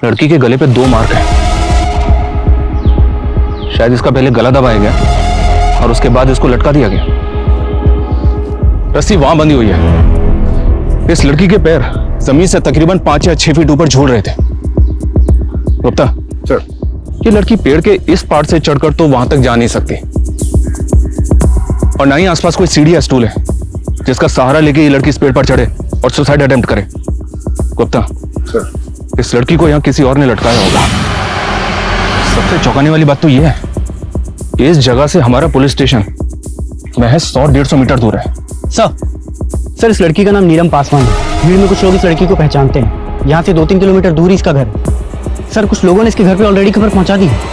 लड़की के गले पे 2 मार्क हैं। शायद इसका पहले गला दबाया गया और उसके बाद इसको लटका दिया गया। रस्सी वहां बंधी हुई है। इस लड़की के पैर जमीन से तकरीबन 5 या 6 फीट ऊपर झूल रहे थे। गुप्ता सर, ये लड़की पेड़ के इस पार्ट से चढ़कर तो वहां तक जा नहीं सकती, और ना ही आसपास कोई सीढ़ी या स्टूल है जिसका सहारा लेके ये लड़की इस पेड़ पर चढ़े। और सुसाइड अटेम्प्ट करे। गुप्ता, इस लड़की को यहाँ किसी और ने लटकाया होगा। सबसे चौंकाने वाली बात तो यह है कि इस जगह से हमारा पुलिस स्टेशन महज 100-150 मीटर दूर है। सर इस लड़की का नाम नीलम पासवान है। भीड़ में कुछ लोग इस लड़की को पहचानते हैं। यहाँ से 2-3 किलोमीटर दूर ही इसका घर है। सर कुछ लोगों ने इसके घर पे ऑलरेडी खबर पहुंचा दी है।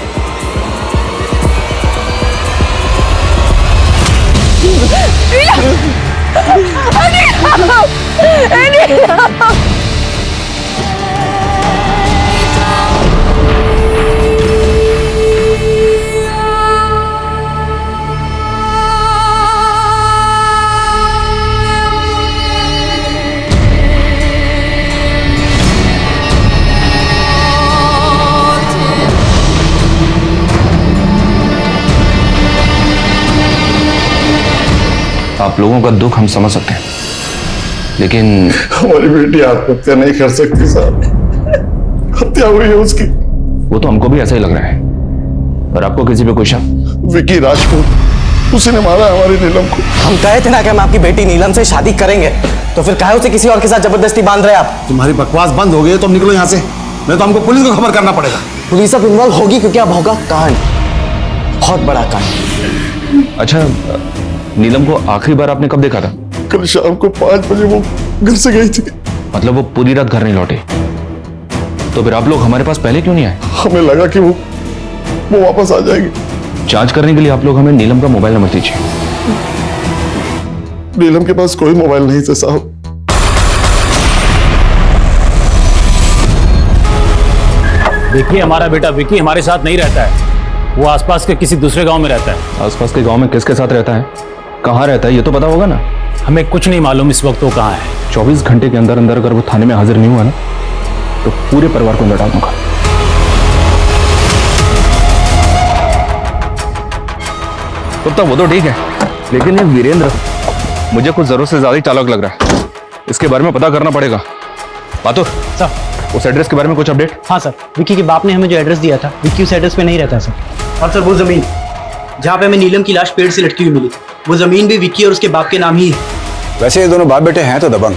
आप लोगों का दुख हम समझ सकते हैं, लेकिन हमारी बेटी आत्महत्या नहीं कर सकती साहब, हत्या हुई है उसकी। वो तो हमको भी ऐसा ही लग रहा है। और आपको किसी पे कोई शक? विकी राजपूत, उसी ने मारा हमारी नीलम को। हम कहे थे ना कि हम आपकी बेटी नीलम से शादी करेंगे, तो फिर काहे उसे किसी और के साथ जबरदस्ती बांध रहे आप? तुम्हारी बकवास बंद हो गई तो निकलो यहाँ से, नहीं तो हमको पुलिस को खबर करना पड़ेगा। पुलिस अब इन्वॉल्व होगी क्योंकि अब होगा कांड, बहुत बड़ा कांड। अच्छा, नीलम को आखिरी बार आपने कब देखा था? कल शाम को 5 बजे वो घर से गई थी। मतलब वो पूरी रात घर नहीं लौटे? तो फिर आप लोग हमारे पास पहले क्यों नहीं आए? हमें लगा कि वो वापस आ जाएगी। जांच करने के लिए आप लोग हमें नीलम का मोबाइल नंबर दीजिए। नीलम के पास कोई मोबाइल नहीं था साहब। देखिए, हमारा बेटा विकी हमारे साथ नहीं रहता है। वो आसपास के किसी दूसरे गांव में रहता है। आसपास के गांव में किसके साथ रहता है, कहाँ रहता है, ये तो पता होगा ना? हमें कुछ नहीं मालूम इस वक्त वो कहाँ है। 24 घंटे के अंदर अंदर अगर वो थाने में हाजिर नहीं हुआ ना, तो पूरे परिवार को लौटा दूंगा। तो वो तो ठीक है, लेकिन ये वीरेंद्र मुझे कुछ जरूरत से ज्यादा ही चालाक लग रहा है। इसके बारे में पता करना पड़ेगा। बातुर सर, उस एड्रेस के बारे में कुछ अपडेट? हाँ सर, विक्की के बाप ने हमें जो एड्रेस दिया था, विक्की उस एड्रेस पे नहीं रहता सर। और सर वो जमीन जहाँ पे हमें नीलम की लाश पेड़ से लटकी हुई मिली, वो जमीन भी विक्की और उसके बाप के नाम ही है। वैसे ये दोनों बाप बेटे हैं तो दबंग,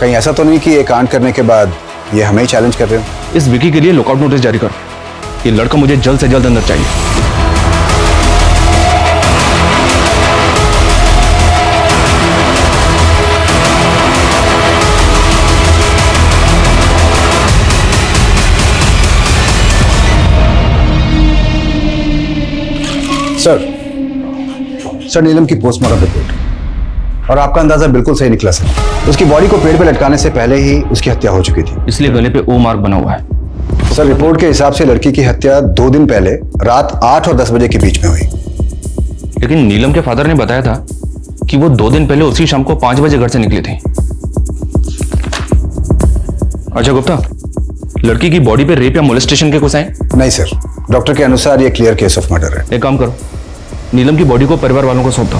कहीं ऐसा तो नहीं कि ये कांड करने के बाद ये हमें ही चैलेंज कर रहे हो? इस विकी के लिए लुकआउट नोटिस जारी करो। ये लड़का मुझे जल्द से जल्द अंदर चाहिए। सर नीलम की पोस्टमार्टम रिपोर्ट, और आपका अंदाजा बिल्कुल सही निकला सर। उसकी बॉडी को पेड़ पे लटकाने से पहले ही उसकी हत्या हो चुकी थी, इसलिए गले पे ओ मार्क बना हुआ है। सर रिपोर्ट के हिसाब से लड़की की हत्या 2 दिन पहले रात 8 और 10 बजे के बीच में हुई। लेकिन नीलम के फादर ने बताया था कि वो 2 दिन पहले उसी शाम को 5 बजे घर से निकली थी। अच्छा गुप्ता, लड़की की बॉडी पे रेप या मोलेस्टेशन के कुछ है? नहीं सर, डॉक्टर के अनुसार ये क्लियर केस ऑफ मर्डर है। एक काम करो, नीलम की बॉडी को परिवार वालों को सौंप दो।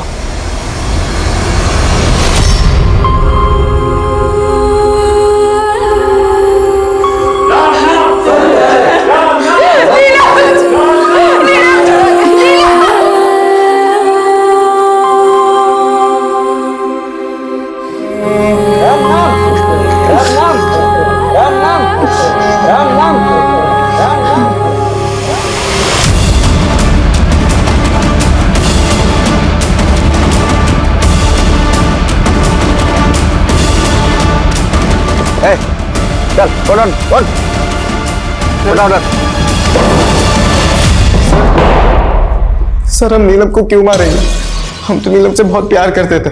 चल, सर हम नीलम को क्यों मारेंगे? हम तो नीलम से बहुत प्यार करते थे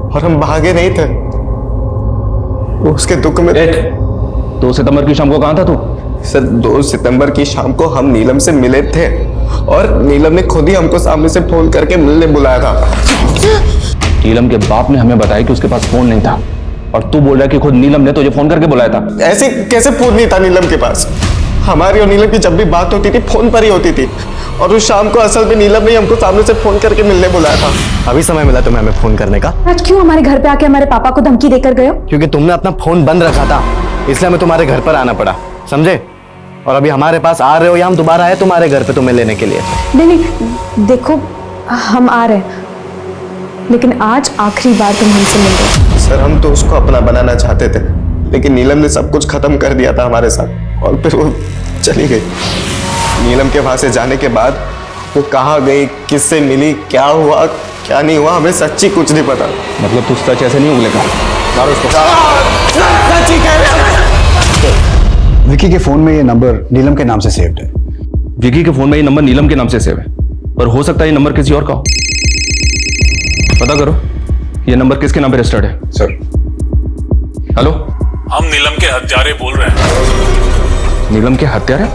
और हम भागे नहीं थे। वो उसके दुख में। 2 सितंबर की शाम को कहाँ था तू? सर 2 सितंबर की शाम को हम नीलम से मिले थे और नीलम ने खुद ही हमको सामने से फोन करके मिलने बुलाया था। नीलम के बाप ने हमें बताया कि उसके पास फोन नहीं था, और तू बोल रहा है कि खुद नीलम ने तुझे फोन करके बुलाया था। ऐसे कैसे फोन नहीं था नीलम के पास? हमारी और नीलम की जब भी बात होती थी फोन पर ही होती थी, और उस शाम को असल में नीलम ने हमको सामने से फोन करके मिलने बुलाया था। अभी समय मिला तुम्हें हमें फोन करने का? आज क्यों हमारे घर पे आके हमारे पापा को धमकी देकर गए हो? क्योंकि तुमने अपना फोन बंद रखा था, इसलिए हमें तुम्हारे घर पर आना पड़ा, समझे? और अभी हमारे पास आ रहे हो या हम दोबारा आए तुम्हारे घर पे तुम्हें लेने के लिए? नहीं, देखो हम आ रहे हैं, लेकिन आज आखिरी बार तुम हमसे मिल रहे हो। सर हम तो उसको अपना बनाना चाहते थे, लेकिन नीलम ने सब कुछ खत्म कर दिया था हमारे साथ, और फिर वो चली गई। नीलम के वहां से जाने के बाद वो कहाँ गई, किससे मिली, क्या हुआ क्या नहीं हुआ, हमें सच्ची कुछ नहीं पता। मतलब तू सच ऐसे नहीं उगलेगा? मारो इसको। सच्ची कह रहे हैं। विकी के फोन में ये नंबर नीलम के नाम से सेव्ड है। विकी के फोन में ये नंबर नीलम के नाम से सेव है, पर हो सकता है ये नंबर किसी और का हो। पता करो ये नंबर किसके नाम पे रजिस्टर्ड है। सर। हेलो, हम नीलम के हत्यारे बोल रहे हैं। नीलम के हत्यारे?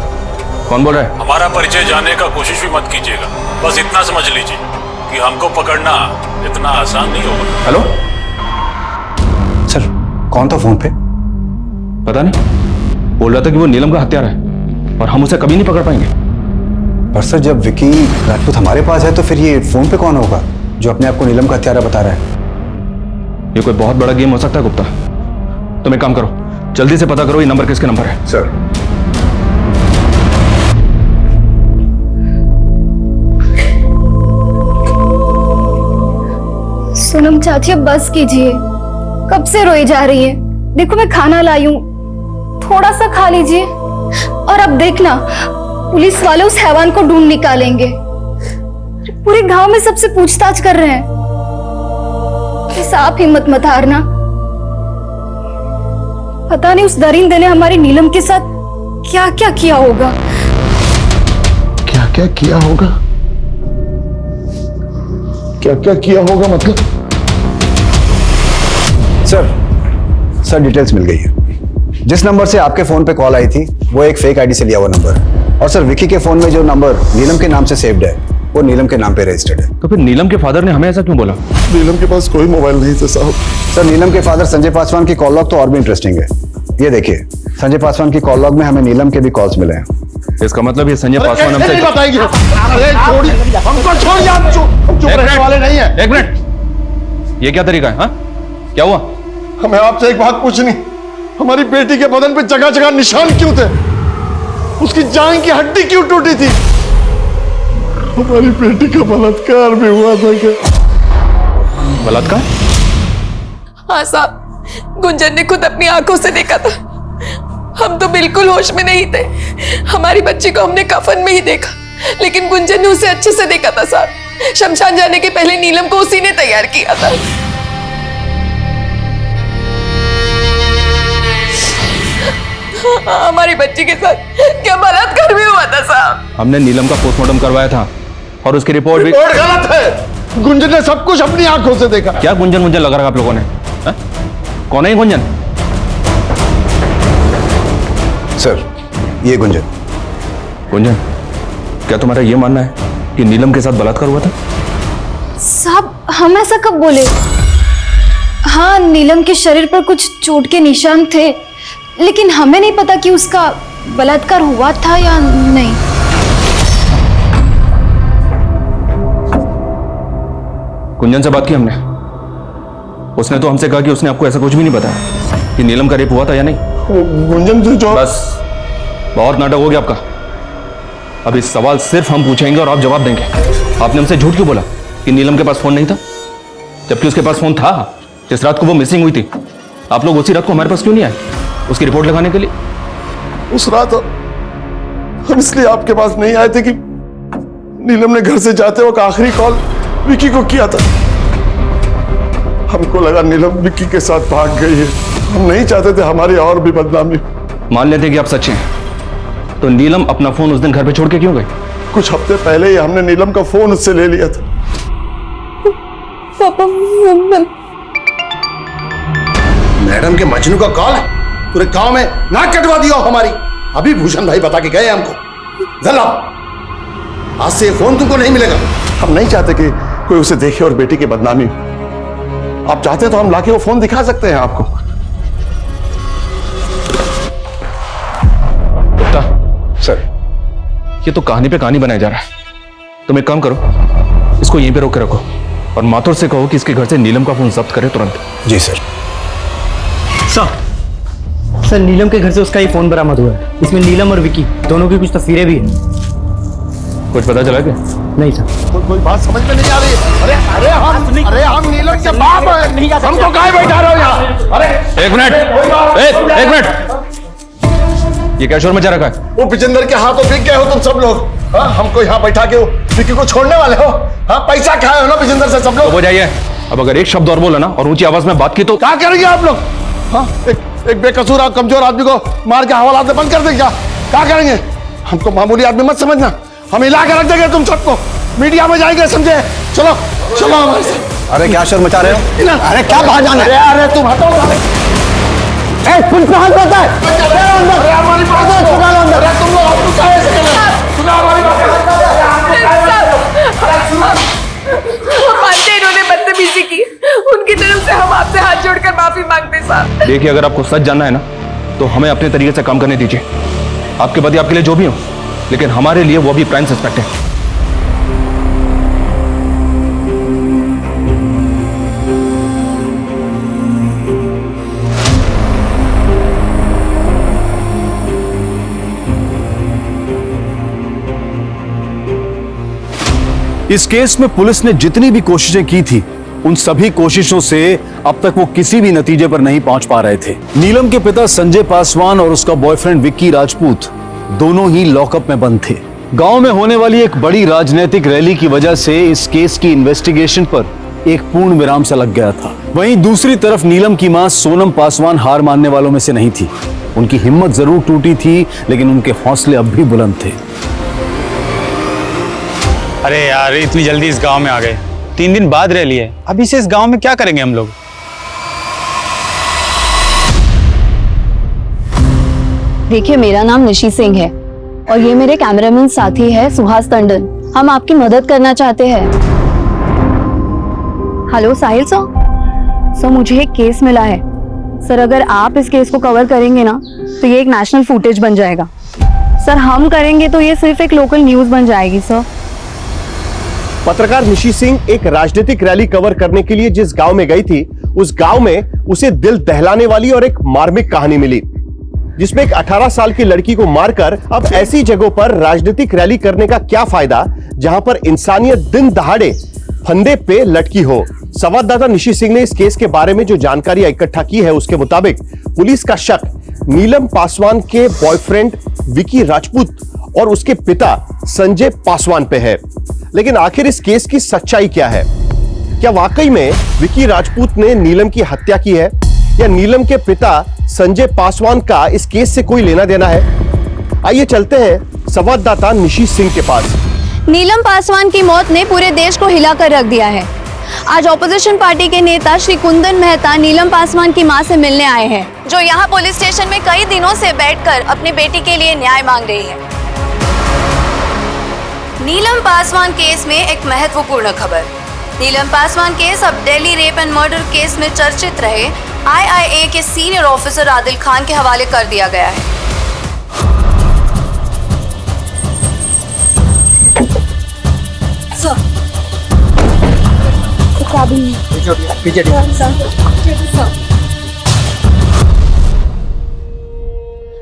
कौन बोल रहा है? हमारा परिचय जानने का कोशिश भी मत कीजिएगा, बस इतना समझ लीजिए कि हमको पकड़ना इतना आसान नहीं होगा। हेलो सर, कौन था फोन पे? पता नहीं, बोल रहा था कि वो नीलम का हत्यारा है और हम उसे कभी नहीं पकड़ पाएंगे। पर सर जब विकी राजपूत हमारे पास है तो फिर ये फोन पे कौन होगा जो अपने आप को नीलम का हत्यारा बता रहा है? ये कोई बहुत बड़ा गेम हो सकता है गुप्ता। तुम एक काम करो, जल्दी से पता करो ये नंबर किसके नंबर है। सर। सोनम चाची अब बस कीजिए, कब से रोई जा रही है। देखो मैं खाना लाई हूँ, थोड़ा सा खा लीजिए। और अब देखना पुलिस वाले उस हैवान को ढूंढ निकालेंगे। पूरे गांव में सबसे पूछताछ कर रहे हैं। बस आप हिम्मत मत हारना। पता नहीं उस दरिंदे ने हमारी नीलम के साथ क्या क्या किया होगा। क्या क्या किया होगा? क्या क्या किया होगा मतलब? सर डिटेल्स मिल गई है। जिस नंबर से आपके फोन पे कॉल आई थी वो एक फेक आईडी से लिया हुआ नंबर है, और सर विकी के फोन में जो नंबर नीलम के नाम से सेव्ड है वो नीलम के नाम पे रजिस्टर्ड है। तो फिर नीलम के फादर ने हमें ऐसा क्यों बोला? नीलम के पास कोई मोबाइल नहीं था साहब। सर नीलम के फादर संजय पासवान की कॉल लॉग तो और भी इंटरेस्टिंग है। ये देखिए, संजय पासवान की कॉल लॉग में हमें नीलम के भी कॉल्स मिले हैं। इसका मतलब ये संजय पासवान हमसे नहीं बताएंगे। अरे छोड़िए, हमको छोड़िए, आप चुप रहने वाले नहीं है। एक मिनट, ये क्या तरीका है? हाँ क्या हुआ? हमें आपसे एक बात पूछनी, हमारी बेटी के बदन पे जगह जगह निशान क्यों थे? उसकी जान की हड्डी क्यों टूटी थी? हमारी बेटी का बलात्कार भी हुआ था क्या? बलात्कार? हाँ साहब, गुंजन ने खुद अपनी आंखों से देखा था। हम तो बिल्कुल होश में नहीं थे। हमारी बच्ची को हमने कफन में ही देखा, लेकिन गुंजन ने उसे अच्छे से देखा था साहब। शमशान जाने के पहले नीलम को उसी ने तैयार किया था। हमारी बच्ची के साथ क्या बलात्कार भी हुआ था साहब? हमने नीलम का पोस्टमार्टम करवाया था और उसकी रिपोर्ट भी गलत है। गुंजन ने सब कुछ अपनी आंखों से देखा। क्या गुंजन मुंजन लगा रखा आप लोगों ने? हा? कौन है गुंजन? सर ये गुंजन। गुंजन, क्या तुम्हारा ये मानना है कि नीलम के साथ बलात्कार हुआ था? साहब हम ऐसा कब बोले? हाँ नीलम के शरीर पर कुछ चोट के निशान थे, लेकिन हमें नहीं पता कि उसका बलात्कार हुआ था या नहीं। गुंजन से बात की हमने, उसने तो हमसे कहा कि उसने आपको ऐसा कुछ भी नहीं बताया कि नीलम का रेप हुआ था या नहीं। गुंजन से जो बस बहुत नाटक हो गया आपका। अब इस सवाल सिर्फ हम पूछेंगे और आप जवाब देंगे। आपने हमसे झूठ क्यों बोला कि नीलम के पास फोन नहीं था, जबकि उसके पास फोन था? जिस रात को वो मिसिंग हुई थी, आप लोग उसी रात को हमारे पास क्यों नहीं आए उसकी रिपोर्ट लगाने के लिए? उस रात हम इसलिए आपके पास नहीं आए थे कि नीलम ने घर से जाते वक्त आखिरी कॉल विकी को किया था। हमको लगा नीलम विकी के साथ भाग गई है। हम नहीं चाहते थे हमारी और भी बदनामी। मान लेते कि आप सच्चे हैं, तो नीलम अपना फोन उस दिन घर पे छोड़ के क्यों गई? कुछ हफ्ते पहले ही हमने नीलम का फोन उससे ले लिया था। पापा मैडम के मजनू का कॉल है, पूरे गांव में नाक कटवा दिया हमारी। अभी भूषण भाई बता के गए हमको। जरा आज से फोन तुमको नहीं मिलेगा। हम नहीं चाहते कि कोई उसे देखे और बेटी की बदनामी हो। आप चाहते तो हम लाके वो फोन दिखा सकते हैं आपको। गुप्ता सर, ये तो कहानी पे कहानी बनाया जा रहा है। तुम एक काम करो, इसको यहीं पे रोक के रखो और माथुर से कहो कि इसके घर से नीलम का फोन जब्त करे तुरंत। जी सर। सर नीलम के घर से उसका ही फोन बरामद हुआ है। इसमें नीलम और विकी दोनों की कुछ तस्वीरें भी हैं। कुछ पता चला क्या? नहीं सर। कोई बात समझ में नहीं आ रही। अरे हम नीलम के बाप हैं, हमको काहे बैठा रहे हो यहाँ? अरे एक मिनट, ये क्या शोर मचा रखा है? वो विजेंद्र के हाथों बिक गए हो तुम सब लोग। हाँ, हमको यहाँ बैठा के विक्की को छोड़ने वाले हो? हाँ, पैसा खाए हो ना विजेंद्र से सब लोग। हो जाइए। अब अगर एक शब्द और बोला ना और ऊंची आवाज में बात की तो क्या करेंगे आप लोग? हाँ, एक बेकसूर और कमजोर आदमी को मार के हवालात में बंद कर देंगे क्या करेंगे? हमको मामूली आदमी मत समझना, हम हिला के रख देंगे तुम सबको, मीडिया में जाएंगे, समझे? चलो चलो हमारे साथ। अरे क्या शोर मचा रहे हो? अरे क्या बाहर जाना है? अरे तुम हटो। पुलिस में हाथ होता है। अरे हमारी बात है, सुना लो अंदर। अरे तुम लोग हमको काहे ऐसे कर रहे हो? सुना हमारी बात। हम मानते हैं इन्होंने बदतमीजी की, उनकी तरफ से हम आपसे हाथ जोड़कर माफी मांगते साहब। देखिए, अगर आपको सच जानना है ना तो हमें अपने तरीके से काम करने दीजिए। आपके पति आपके लिए जो भी हो, लेकिन हमारे लिए वो भी प्राइम सस्पेक्ट है। इस केस में पुलिस ने जितनी भी कोशिशें की थी, उन सभी कोशिशों से अब तक वो किसी भी नतीजे पर नहीं पहुंच पा रहे थे। नीलम के पिता संजय पासवान और उसका बॉयफ्रेंड विक्की राजपूत दोनों ही लॉकअप में बंद थे। गांव में होने वाली एक बड़ी राजनीतिक रैली की वजह से इस केस की इन्वेस्टिगेशन पर एक पूर्ण विराम सा लग गया था। वहीं दूसरी तरफ नीलम की मां सोनम पासवान हार मानने वालों में से नहीं थी। उनकी हिम्मत जरूर टूटी थी, लेकिन उनके हौसले अब भी बुलंद थे। अरे यार, इतनी जल्दी इस गांव में आ गए, 3 दिन बाद रैली है, अभी से इस गांव में क्या करेंगे हम लोग? देखिए, मेरा नाम निशी सिंह है और ये मेरे कैमरामैन साथी है सुहास टंडन। हम आपकी मदद करना चाहते हैं। हेलो साहिल सर, मुझे एक केस मिला है सर। अगर आप इस केस को कवर करेंगे ना तो ये एक नेशनल फुटेज बन जाएगा सर। हम करेंगे तो ये सिर्फ एक लोकल न्यूज बन जाएगी सर। पत्रकार निशी सिंह एक राजनीतिक रैली कवर करने के लिए जिस गांव में गई थी, उस गांव में उसे दिल दहलाने वाली और एक मार्मिक कहानी मिली, जिसमें एक 18 साल की लड़की को मारकर अब ऐसी जगहों पर राजनीतिक रैली करने का क्या फायदा जहां पर इंसानियत दिन दहाड़े फंदे पे लटकी हो। संवाददाता निशी सिंह ने इस केस के बारे में जो जानकारी इकट्ठा की है, उसके मुताबिक पुलिस का शक नीलम पासवान के बॉयफ्रेंड विक्की राजपूत और उसके पिता संजय पासवान पे है। लेकिन आखिर इस केस की सच्चाई क्या है? क्या वाकई में विक्की राजपूत ने नीलम की हत्या की है या नीलम के पिता संजय पासवान का इस केस से कोई लेना देना है? आइए चलते हैं संवाददाता निशी सिंह के पास। नीलम पासवान की मौत ने पूरे देश को हिलाकर रख दिया है। आज ऑपोजिशन पार्टी के नेता श्री कुंदन मेहता नीलम पासवान की मां से मिलने आए हैं, जो यहाँ पुलिस स्टेशन में कई दिनों से बैठकर अपनी बेटी के लिए न्याय मांग रही है। नीलम पासवान केस में एक महत्वपूर्ण खबर। नीलम पासवान केस अब Delhi rape and murder case में चर्चित रहे IIA के सीनियर ऑफिसर आदिल खान के हवाले कर दिया गया है।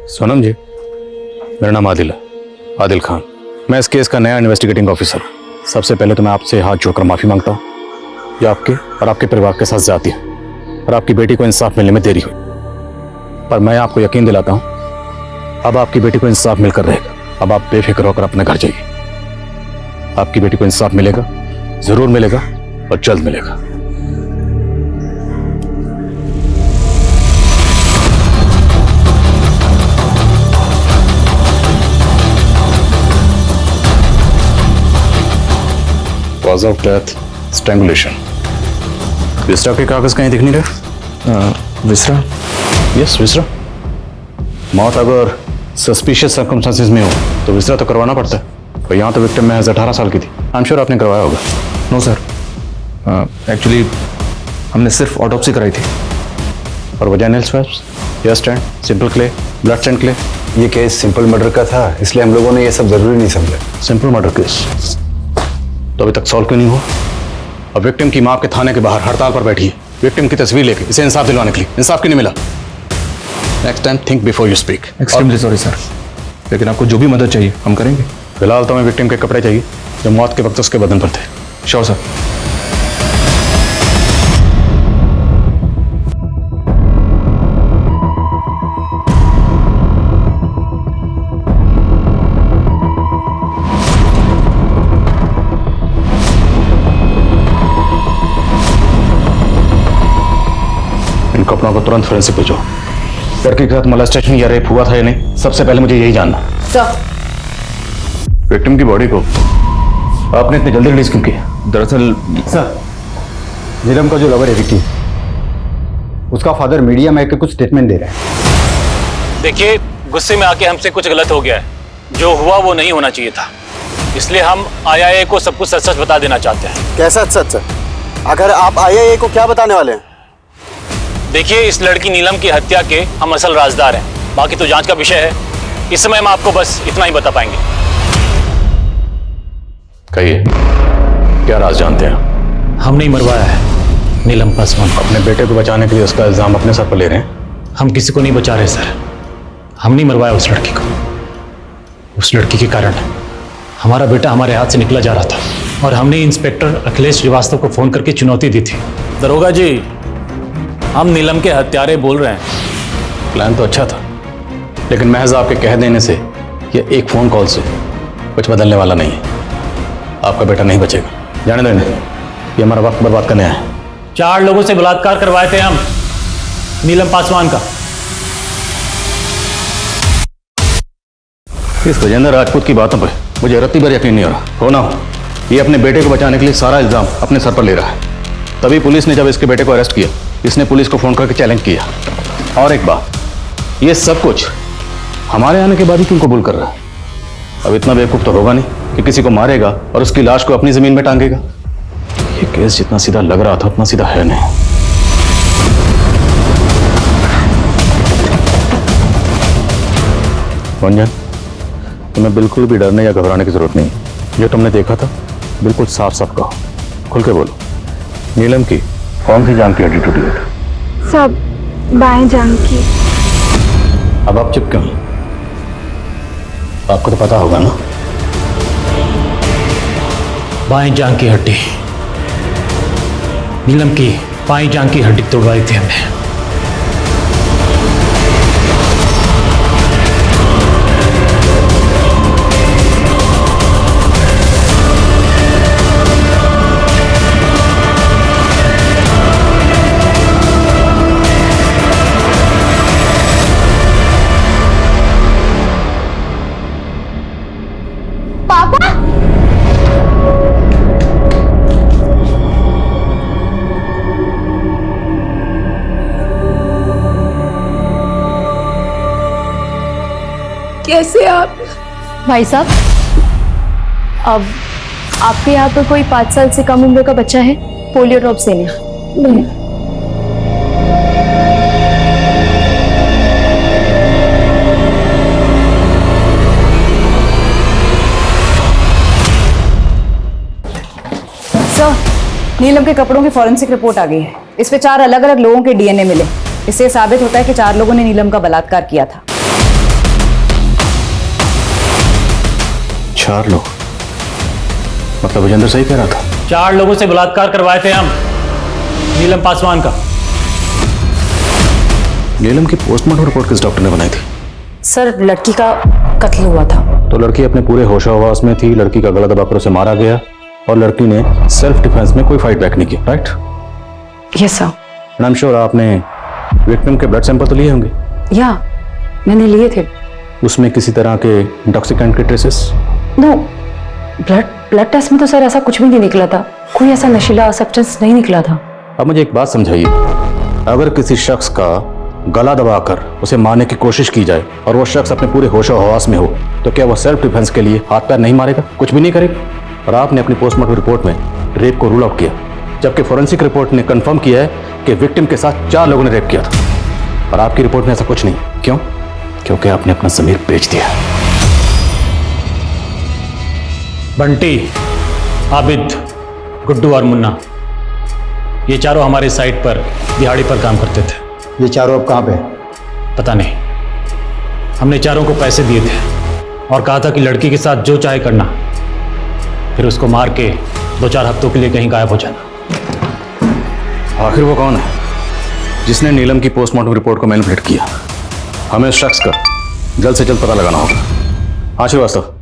सोनम जी, मेरा नाम आदिल है, आदिल खान। मैं इस केस का नया इन्वेस्टिगेटिंग ऑफिसर। सबसे पहले तो मैं आपसे हाथ जोड़कर माफी मांगता हूँ, ये आपके और आपके परिवार के साथ ज्यादती है और आपकी बेटी को इंसाफ मिलने में देरी हुई। पर मैं आपको यकीन दिलाता हूँ, अब आपकी बेटी को इंसाफ मिलकर रहेगा। अब आप बेफिक्र होकर अपने घर जाइए। आपकी बेटी को इंसाफ मिलेगा, जरूर मिलेगा और जल्द मिलेगा। Cause of death, strangulation. विसरा के कागज कहीं दिख नहीं रहे? विसरा? यस, विसरा। मौत अगर सस्पिशियस सर्कमस्टेंसेस में हो तो विसरा तो करवाना पड़ता है। पर यहाँ तो विक्टिम महज 18 साल की थी। आई एम श्योर आपने करवाया होगा। नो सर, एक्चुअली हमने सिर्फ ऑटोप्सी कराई थी। और vaginal swabs, hair stand, simple clay, blood stand clay. ये केस सिंपल मर्डर का था, इसलिए हम लोगों ने ये सब जरूरी नहीं समझा। सिंपल मर्डर केस तो अभी तक सॉल्व क्यों नहीं हुआ? अब विक्टिम की मां आपके थाने के बाहर हड़ताल पर बैठी है, विक्टिम की तस्वीर लेके इसे इंसाफ दिलवाने के लिए। इंसाफ क्यों नहीं मिला? Next time think before you speak. Extremely sorry sir, लेकिन आपको जो भी मदद चाहिए हम करेंगे। फिलहाल तो हमें विक्टिम के कपड़े चाहिए जो मौत के वक्त उसके बदन पर थे। Sure sir. इन कपड़ों को तुरंत फोरेंसिक भेजो। लड़की के साथ मोलेस्टेशन या रेप हुआ था या नहीं, सबसे पहले मुझे यही जानना। विक्टिम की बॉडी को आपने इतनी जल्दी रिलीज क्यों किया? दरअसल सर, नीलम का जो लवर है विक्की, उसका फादर मीडिया में आकर कुछ स्टेटमेंट दे रहा है। देखिए, गुस्से में आके हमसे कुछ गलत हो गया है। जो हुआ वो नहीं होना चाहिए था, इसलिए हम IIA को सब कुछ सच सच बता देना चाहते हैं। कैसा सच सर? अगर आप IIA को क्या बताने वाले हैं? देखिए, इस लड़की नीलम की हत्या के हम असल राजदार हैं। बाकी तो जांच का विषय है। इस समय हम आपको बस इतना ही बता पाएंगे। कहिए, क्या राज जानते हैं? हम नहीं मरवाया है नीलम पासवान। अपने बेटे को बचाने के लिए उसका इल्जाम अपने सर पर ले रहे हैं? हम किसी को नहीं बचा रहे सर। हम नहीं मरवाया उस लड़की को। उस लड़की के कारण हमारा बेटा हमारे हाथ से निकला जा रहा था और हमने इंस्पेक्टर अखिलेश श्रीवास्तव को फोन करके चुनौती दी थी। दरोगा जी, हम नीलम के हत्यारे बोल रहे हैं। प्लान तो अच्छा था, लेकिन महज आपके कह देने से या एक फोन कॉल से कुछ बदलने वाला नहीं है। आपका बेटा नहीं बचेगा। जाने देने, ये हमारा वक्त बर्बाद करने आया है। 4 लोगों से बलात्कार करवाए थे हम नीलम पासवान का। इस गजेंद्र राजपूत की बातों पर मुझे रत्ती भर यकीन नहीं हो रहा। हो ना हो, ये अपने बेटे को बचाने के लिए सारा इल्जाम अपने सर पर ले रहा है। तभी पुलिस ने जब इसके बेटे को अरेस्ट किया, इसने पुलिस को फोन करके चैलेंज किया। और एक बात, ये सब कुछ हमारे आने के बाद ही क्यों कबूल कर रहा है? अब इतना बेवकूफ तो होगा नहीं कि किसी को मारेगा और उसकी लाश को अपनी जमीन में टांगेगा। ये केस जितना सीधा लग रहा था उतना सीधा है नहीं। गुंजन, तुम्हें बिल्कुल भी डरने या घबराने की जरूरत नहीं। जो तुमने देखा था बिल्कुल साफ साफ कहो, खुल के बोलो। नीलम की कौन सी जान की हड्डी टूटी है? सब बाएं जांघ की। अब आप चुप क्यों? आपको तो पता होगा ना। बाएं जांघ की हड्डी, नीलम की बाएं जांघ की हड्डी तोड़वाई थी हमने। कैसे आप? भाई साहब, अब आपके यहाँ पर कोई 5 साल से कम उम्र का बच्चा है पोलियो ड्रॉप से नहीं। सर, नीलम के कपड़ों की फॉरेंसिक रिपोर्ट आ गई है। इस पे 4 अलग अलग लोगों के DNA मिले। इससे साबित होता है कि 4 लोगों ने नीलम का बलात्कार किया था। 4 लोग? मतलब विजेंद्र सही कह रहा था। 4 लोगों से बलात्कार करवाए थे हम नीलम पासवान का। नीलम की पोस्टमार्टम रिपोर्ट किस डॉक्टर ने बनाई थी? सर, लड़की का कत्ल हुआ था। तो लड़की अपने पूरे होशाहवास में थी, लड़की का गला दबाकर उसे मारा गया और लड़की ने सेल्फ डिफेंस में कोई फाइट बैक नहीं की, right? Yes sir. And I am sure आपने विक्टिम के ब्लड सैंपल तो लिए होंगे। या मैंने लिए थे। उसमें किसी तरह के इंटॉक्सिकेंट के ट्रेसेस? नो, ब्लड टेस्ट में तो सर ऐसा कुछ भी नहीं निकला था। कोई ऐसा नशीला सब्सटेंस नहीं निकला था। अब मुझे एक बात समझाइए, अगर किसी शख्स का गला दबाकर उसे मारने की कोशिश की जाए और वो शख्स अपने पूरे होशो हवास में हो, तो क्या वो सेल्फ डिफेंस के लिए हाथ पैर नहीं मारेगा, कुछ भी नहीं करेगा? और आपने अपनी पोस्टमार्टम रिपोर्ट में रेप को रूल आउट किया, जबकि फोरेंसिक रिपोर्ट ने कंफर्म किया है कि विक्टिम के साथ 4 लोगों ने रेप किया था। और आपकी रिपोर्ट में ऐसा कुछ नहीं। क्यों? क्योंकि आपने अपना ज़मीर बेच दिया। बंटी, आबिद, गुड्डू और मुन्ना, ये चारों हमारे साइट पर दिहाड़ी पर काम करते थे। ये चारों अब कहाँ पे? पता नहीं। हमने चारों को पैसे दिए थे और कहा था कि लड़की के साथ जो चाहे करना, फिर उसको मार के 2-4 हफ्तों के लिए कहीं गायब हो जाना। आखिर वो कौन है जिसने नीलम की पोस्टमार्टम रिपोर्ट को मैनिपुलेट किया? हमें उस शख्स का जल्द से जल्द पता लगाना होगा। हाँ श्रीवास्तव।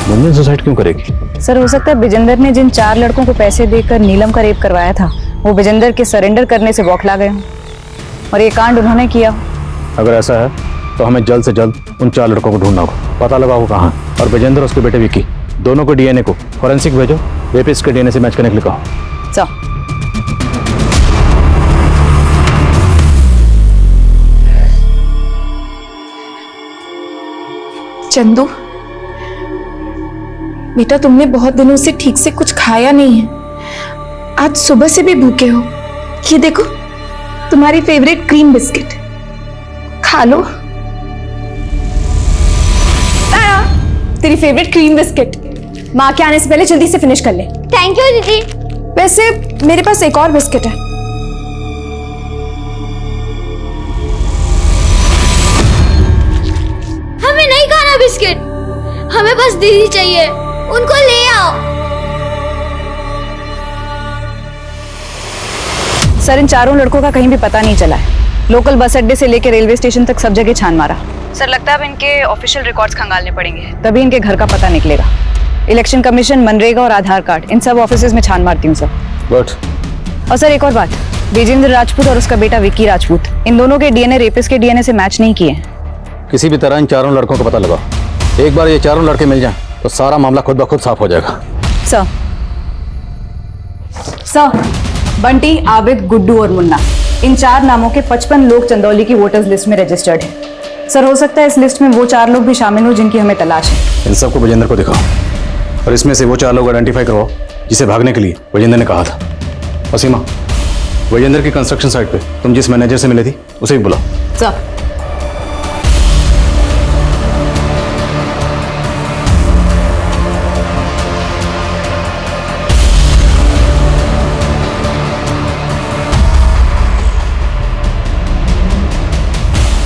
मुंबई सुसाइड क्यों करेगी? सर हो सकता है विजेंदर ने जिन 4 लड़कों को पैसे देकर नीलम का रेप करवाया था, वो विजेंदर के सरेंडर करने से बौखला गए हों और ये कांड उन्होंने किया। अगर ऐसा है तो हमें जल्द से जल्द उन 4 लड़कों को ढूंढना होगा, पता लगा वो कहाँ है। और विजेंदर और उसके बेटे विक्की दोनों को डीएनए को फॉरेंसिक भेजो, रेपिस्ट के डीएनए से मैच करने के लिए कहो। चंदू बेटा, तुमने बहुत दिनों से ठीक से कुछ खाया नहीं है। आज सुबह से भी भूखे हो। ये देखो तुम्हारी फेवरेट क्रीम बिस्किट, खा लो। तेरी फेवरेट क्रीम बिस्किट माँ के आने से पहले जल्दी से फिनिश कर ले। थैंक यू दीदी। वैसे मेरे पास एक और बिस्किट है। हमें नहीं खाना बिस्किट, हमें बस दीदी चाहिए, उनको ले आओ। सर इन 4 लड़कों का कहीं भी पता नहीं चला है। लोकल बस अड्डे से लेकर रेलवे स्टेशन तक सब जगह छान मारा। सर लगता है अब इनके ऑफिशियल रिकॉर्ड्स खंगालने पड़ेंगे, तभी इनके घर का पता निकलेगा। इलेक्शन कमीशन, मनरेगा और आधार कार्ड, इन सब ऑफिसेज में छान मारती हूँ सर। गुड। और सर एक और बात, विजेंद्र राजपूत और उसका बेटा विक्की राजपूत, इन दोनों के डीएनए रेपिस्ट के डीएनए से मैच नहीं किए। किसी भी तरह इन 4 लड़कों को पता लगाओ। एक बार ये 4 लड़के मिल जाएं तो सारा मामला खुद ब खुद साफ हो जाएगा। सर बंटी, आबिद, गुड्डू और मुन्ना, इन 4 नामों के 55 लोग चंदौली की वोटर्स लिस्ट में रजिस्टर्ड हैं। सर हो सकता है इस लिस्ट में वो 4 लोग भी शामिल हो जिनकी हमें तलाश है। इन सबको विजेंद्र को दिखाओ और इसमें से वो 4 लोग आइडेंटिफाई करवाओ जिसे भागने के लिए विजेंद्र ने कहा था। और सीमा, विजेंद्र की कंस्ट्रक्शन साइट पे तुम जिस मैनेजर से मिले थी उसे भी बुलाओ। सर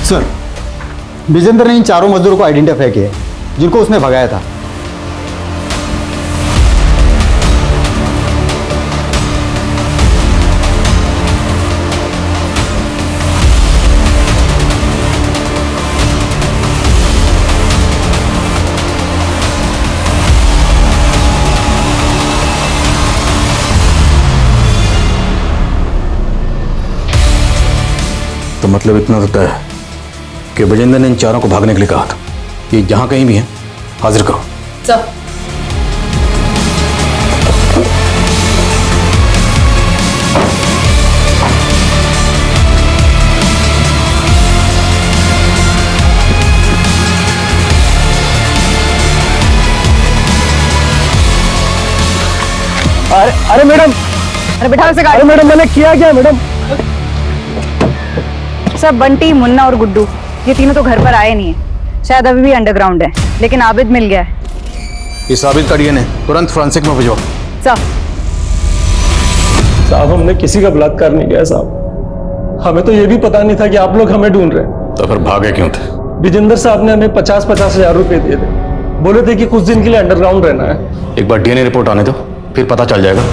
सर विजेंद्र ने इन 4 मजदूरों को आइडेंटिफाई किया जिनको उसने भगाया था। तो मतलब इतना तो तय है कि विजेंद्र ने इन 4 को भागने के लिए कहा था। ये जहां कहीं भी है हाजिर करो। सर अरे मैडम, अरे बैठा से गाड़ी। अरे मैडम मैंने किया क्या मैडम? सर बंटी, मुन्ना और गुड्डू ये तीनों तो घर पर आए नहीं है, शायद अभी भी अंडरग्राउंड है, लेकिन आबिद मिल गया है। इस आबिद का डीएनए तुरंत फॉरेंसिक में भिजवाओ। साहब हमने किसी का बलात्कार नहीं किया साहब, हमें तो ये भी पता नहीं था कि आप लोग हमें ढूंढ रहे हैं। तो फिर भागे क्यों थे? विजेंद्र साहब ने हमें 50-50 हजार रुपए दिए थे, बोले थे कि कुछ दिन के लिए अंडरग्राउंड रहना है। एक बार डीएनए रिपोर्ट आने दो, फिर पता चल जाएगा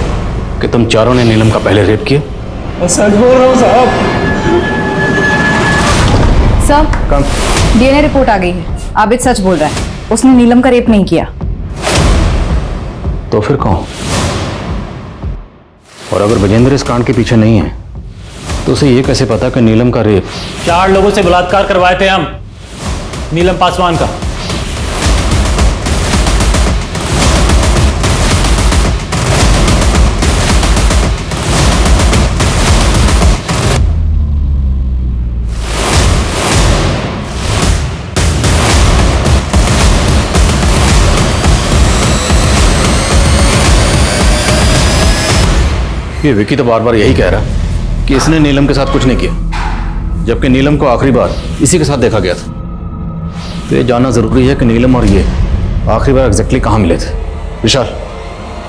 कि तुम 4 ने नीलम का पहले रेप किया। सच बोल रहा हूँ साहब। सर डीएनए रिपोर्ट आ गई है, आबिद सच बोल रहा है, उसने नीलम का रेप नहीं किया। तो फिर कौन? और अगर विजेंद्र इस कांड के पीछे नहीं है तो उसे ये कैसे पता कि नीलम का रेप? 4 लोगों से बलात्कार करवाए थे हम, नीलम पासवान का। ये विकी तो बार बार यही कह रहा है कि इसने नीलम के साथ कुछ नहीं किया, जबकि नीलम को आखिरी बार इसी के साथ देखा गया था। तो ये जानना जरूरी है कि नीलम और ये आखिरी बार एग्जैक्टली कहाँ मिले थे। विशाल,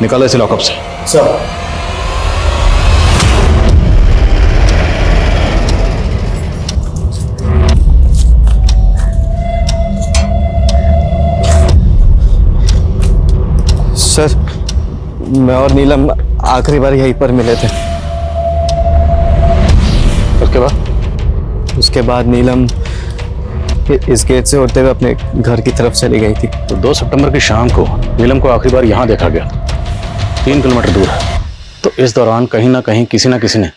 निकालो इसे लॉकअप से। सर मैं और नीलम आखिरी बार यहीं पर मिले थे। उसके बाद नीलम इस गेट से होते हुए अपने घर की तरफ चली गई थी। तो 2 सितंबर की शाम को नीलम को आखिरी बार यहाँ देखा गया, 3 किलोमीटर दूर है। तो इस दौरान कहीं ना कहीं किसी ना किसी ने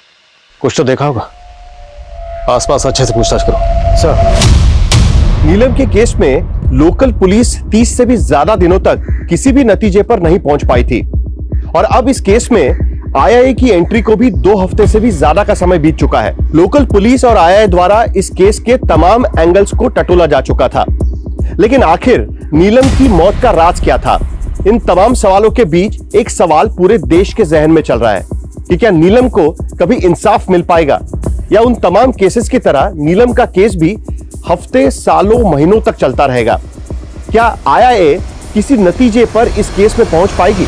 कुछ तो देखा होगा। आसपास अच्छे से पूछताछ करो। सर, नीलम के केस में लोकल पुलिस 30 से भी ज्यादा दिनों तक किसी भी नतीजे पर नहीं पहुंच पाई थी और अब इस केस में आईआईए की एंट्री को भी 2 हफ्ते से भी ज्यादा का समय बीत चुका है। लोकल पुलिस और आईआईए द्वारा इस केस के तमाम एंगल्स को टटोला जा चुका था, लेकिन आखिर नीलम की मौत का राज क्या था? इन तमाम सवालों के बीच एक सवाल पूरे देश के जहन में चल रहा है कि क्या नीलम को कभी इंसाफ मिल पाएगा या उन तमाम केसेस की तरह नीलम का केस भी हफ्ते, सालों, महीनों तक चलता रहेगा? क्या आईआईए किसी नतीजे पर इस केस में पहुंच पाएगी?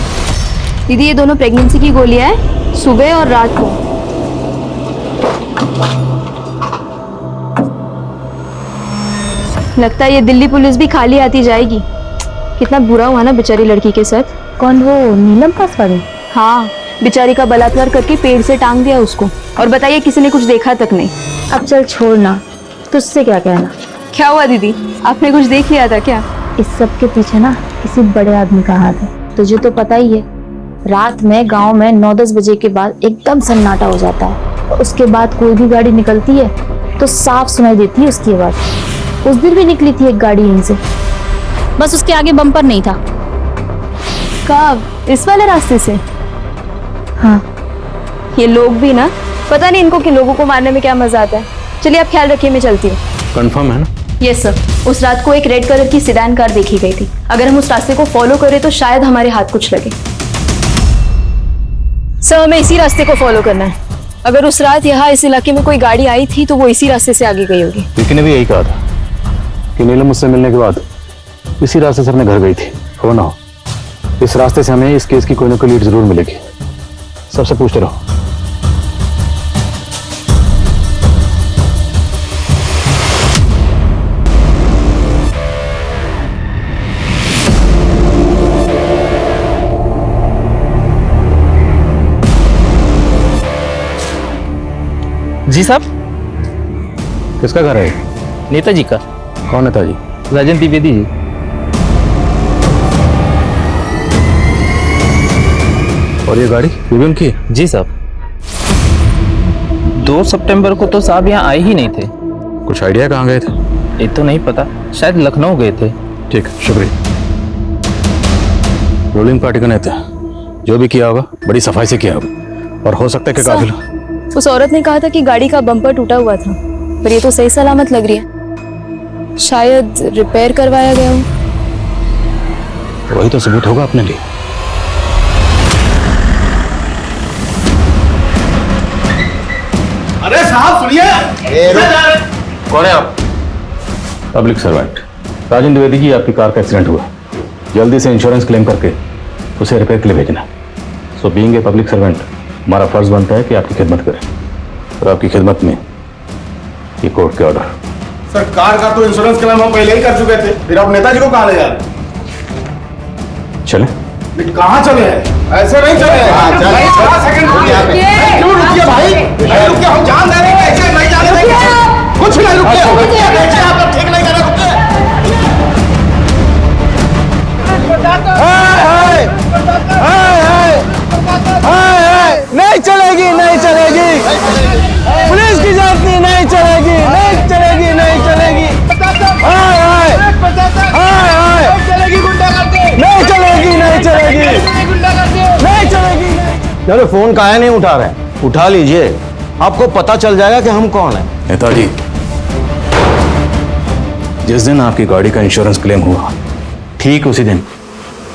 दीदी, ये दोनों प्रेगनेंसी की गोलियां हैं, सुबह और रात को। लगता है ये दिल्ली पुलिस भी खाली आती जाएगी। कितना बुरा हुआ ना बेचारी लड़की के साथ। कौन, वो नीलम पास वाली? हाँ, बेचारी का बलात्कार करके पेड़ से टांग दिया उसको, और बताइए किसी ने कुछ देखा तक नहीं। अब चल छोड़ना, तुझसे क्या कहना। क्या हुआ दीदी, आपने कुछ देख लिया था क्या? इस सब के पीछे ना किसी बड़े आदमी का हाथ है, तुझे तो पता ही है। रात में गांव में 9-10 बजे के बाद एकदम सन्नाटा हो जाता है और उसके बाद कोई भी गाड़ी निकलती है तो साफ सुनाई देती है उसकी आवाज। उस दिन भी निकली थी एक गाड़ी यहीं से, बस उसके आगे बम्पर नहीं था। कब? इस वाले रास्ते से? हाँ। ये लोग भी ना, पता नहीं इनको कि लोगों को मारने में क्या मजा आता है। चलिए आप ख्याल रखिए, मैं चलती हूँ। कंफर्म है ना? यस सर, उस रात को एक रेड कलर की सेडान कार देखी गई थी। अगर हम उस रास्ते को फॉलो करें तो शायद हमारे हाथ कुछ लगे। सर, हमें इसी रास्ते को फॉलो करना है। अगर उस रात यहाँ इस इलाके में कोई गाड़ी आई थी तो वो इसी रास्ते से आगे गई होगी। विकी ने भी यही कहा था कि नीलम मुझसे मिलने के बाद इसी रास्ते से अपने घर गई थी। हो ना हो, इस रास्ते से हमें इस केस की कोई ना कोई लीड जरूर मिलेगी। सबसे पूछते रहो। जी साहब। किसका घर है? नेताजी का। कौन नेताजी? राजन द्विवेदी जी। और ये गाड़ी ये भी उनकी? जी साहब। 2 सितंबर को तो साहब यहाँ आए ही नहीं थे। कुछ आइडिया कहाँ गए थे? ये तो नहीं पता, शायद लखनऊ गए थे। ठीक, शुक्रिया। रूलिंग पार्टी का नेता, जो भी किया होगा बड़ी सफाई से किया होगा और हो सकता है कि काफिल। उस औरत ने कहा था कि गाड़ी का बम्पर टूटा हुआ था, पर ये तो सही सलामत लग रही है। शायद रिपेयर करवाया गया हो। वही तो सबूत होगा अपने लिए। अरे साहब सुनिए। कौन है आप? पब्लिक सर्वेंट राजन द्विवेदी जी। आपकी कार का एक्सीडेंट हुआ, जल्दी से इंश्योरेंस क्लेम करके उसे रिपेयर के लिए भेजना। So being a public servant हमारा फर्ज बनता है कि आपकी खिदमत करें और आपकी खिदमत में ये कोर्ट के ऑर्डर। सर, कार का तो इंश्योरेंस क्लेम हम पहले ही कर चुके थे, फिर आप नेताजी को कहाँ ले जा रहे हैं? चले? कहाँ चले हैं? ऐसे नहीं चले हैं। सेकंड क्यों रुकिए भाई? नहीं रुकिए, हम जान दे रहे हैं, ऐसे नहीं जाने देंगे। कुछ नहीं, रुकिए। आप ठीक नहीं कर रहे, रुकिए। नहीं चलेगी, नहीं चलेगी। पुलिस की जाती नहीं चलेगी, नहीं चलेगी, नहीं चलेगी। नहीं चलेगी, नहीं चलेगी, नहीं चलेगी। चलो, फोन काहे नहीं उठा रहे हैं? उठा लीजिए, आपको पता चल जाएगा कि हम कौन हैं। नेताजी, जिस दिन आपकी गाड़ी का इंश्योरेंस क्लेम हुआ, ठीक उसी दिन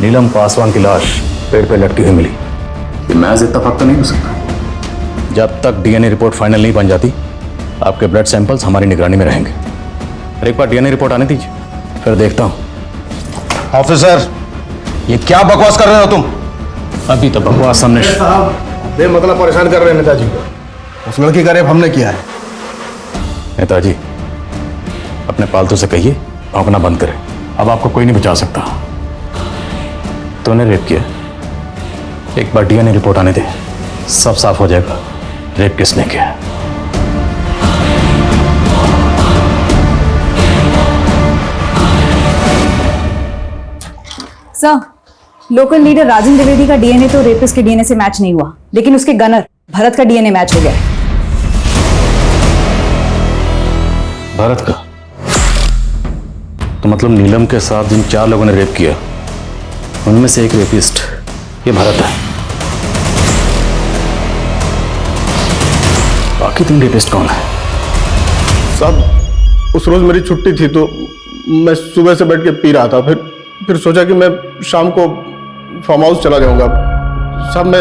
नीलम पासवान की लाश पेड़ पे लटकी हुई मिली। ये महज इत्तेफाक तो नहीं हो सकता। जब तक डीएनए रिपोर्ट फाइनल नहीं बन जाती, आपके ब्लड सैंपल्स हमारी निगरानी में रहेंगे। और एक बार डीएनए रिपोर्ट आने दीजिए, फिर देखता हूं। ऑफिसर, ये क्या बकवास कर रहे हो तुम? अभी तो बकवास सामने। बेमतलब परेशान कर रहे हैं नेताजी को। उस लड़की का रेप हमने किया है। नेताजी, अपने पालतू से कहिए भौंकना बंद करें। अब आपको कोई नहीं बचा सकता। तूने रेप किया, एक बार डीएनए रिपोर्ट आने दे, सब साफ हो जाएगा रेप किसने किया है। सर, लोकल लीडर राजन द्विवेदी का डीएनए तो रेपिस्ट के डीएनए से मैच नहीं हुआ, लेकिन उसके गनर भरत का डीएनए मैच हो गया है। भारत का? तो मतलब नीलम के साथ जिन 4 लोगों ने रेप किया उनमें से एक रेपिस्ट ये भारत है। बाकी 3 रेपिस्ट कौन है? साहब उस रोज मेरी छुट्टी थी तो मैं सुबह से बैठ के पी रहा था, फिर सोचा कि मैं शाम को फार्म हाउस चला जाऊंगा। साहब मैं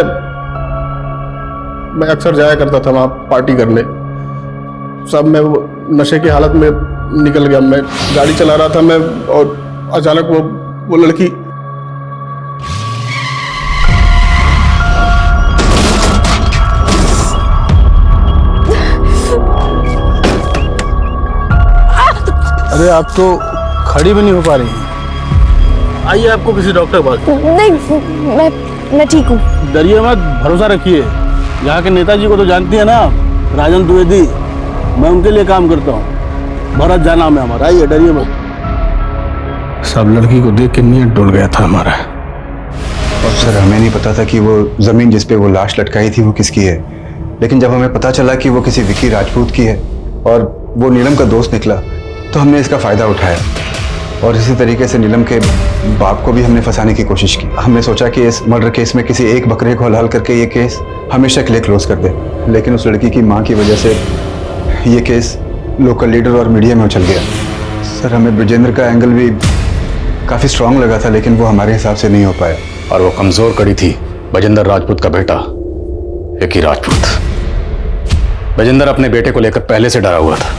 अक्सर जाया करता था वहाँ पार्टी करने। साहब मैं वो नशे की हालत में निकल गया। मैं गाड़ी चला रहा था मैं, और अचानक वो लड़की अरे आप तो खड़ी भी नहीं हो पा रही। आइए आपको किसी डॉक्टर के पास। नहीं, मैं ठीक हूँ। डरिए मत, भरोसा रखिए। यहाँ के नेताजी को तो जानती है ना, राजन द्विवेदी, मैं उनके लिए काम करता हूँ। भरत जा नाम है हमारा। आइए, डरिए मत। सब लड़की को देख के नियत डोल गया था हमारा। और सर हमें नहीं पता था कि वो जमीन जिस पे वो लाश लटकाई थी वो किसकी है, लेकिन जब हमें पता चला कि वो किसी विकी राजपूत की है और वो नीलम का दोस्त निकला तो हमने इसका फायदा उठाया। और इसी तरीके से नीलम के बाप को भी हमने फंसाने की कोशिश की। हमने सोचा कि इस मर्डर केस में किसी एक बकरे को हलाल करके ये केस हमेशा के लिए क्लोज कर दे, लेकिन उस लड़की की माँ की वजह से ये केस लोकल लीडर और मीडिया में उछल गया। सर हमें ब्रजेंद्र का एंगल भी काफ़ी स्ट्रांग लगा था, लेकिन वो हमारे हिसाब से नहीं हो पाया। और वो कमजोर कड़ी थी ब्रजेंद्र राजपूत का बेटा विकी राजपूत। ब्रजेंद्र अपने बेटे को लेकर पहले से डरा हुआ था,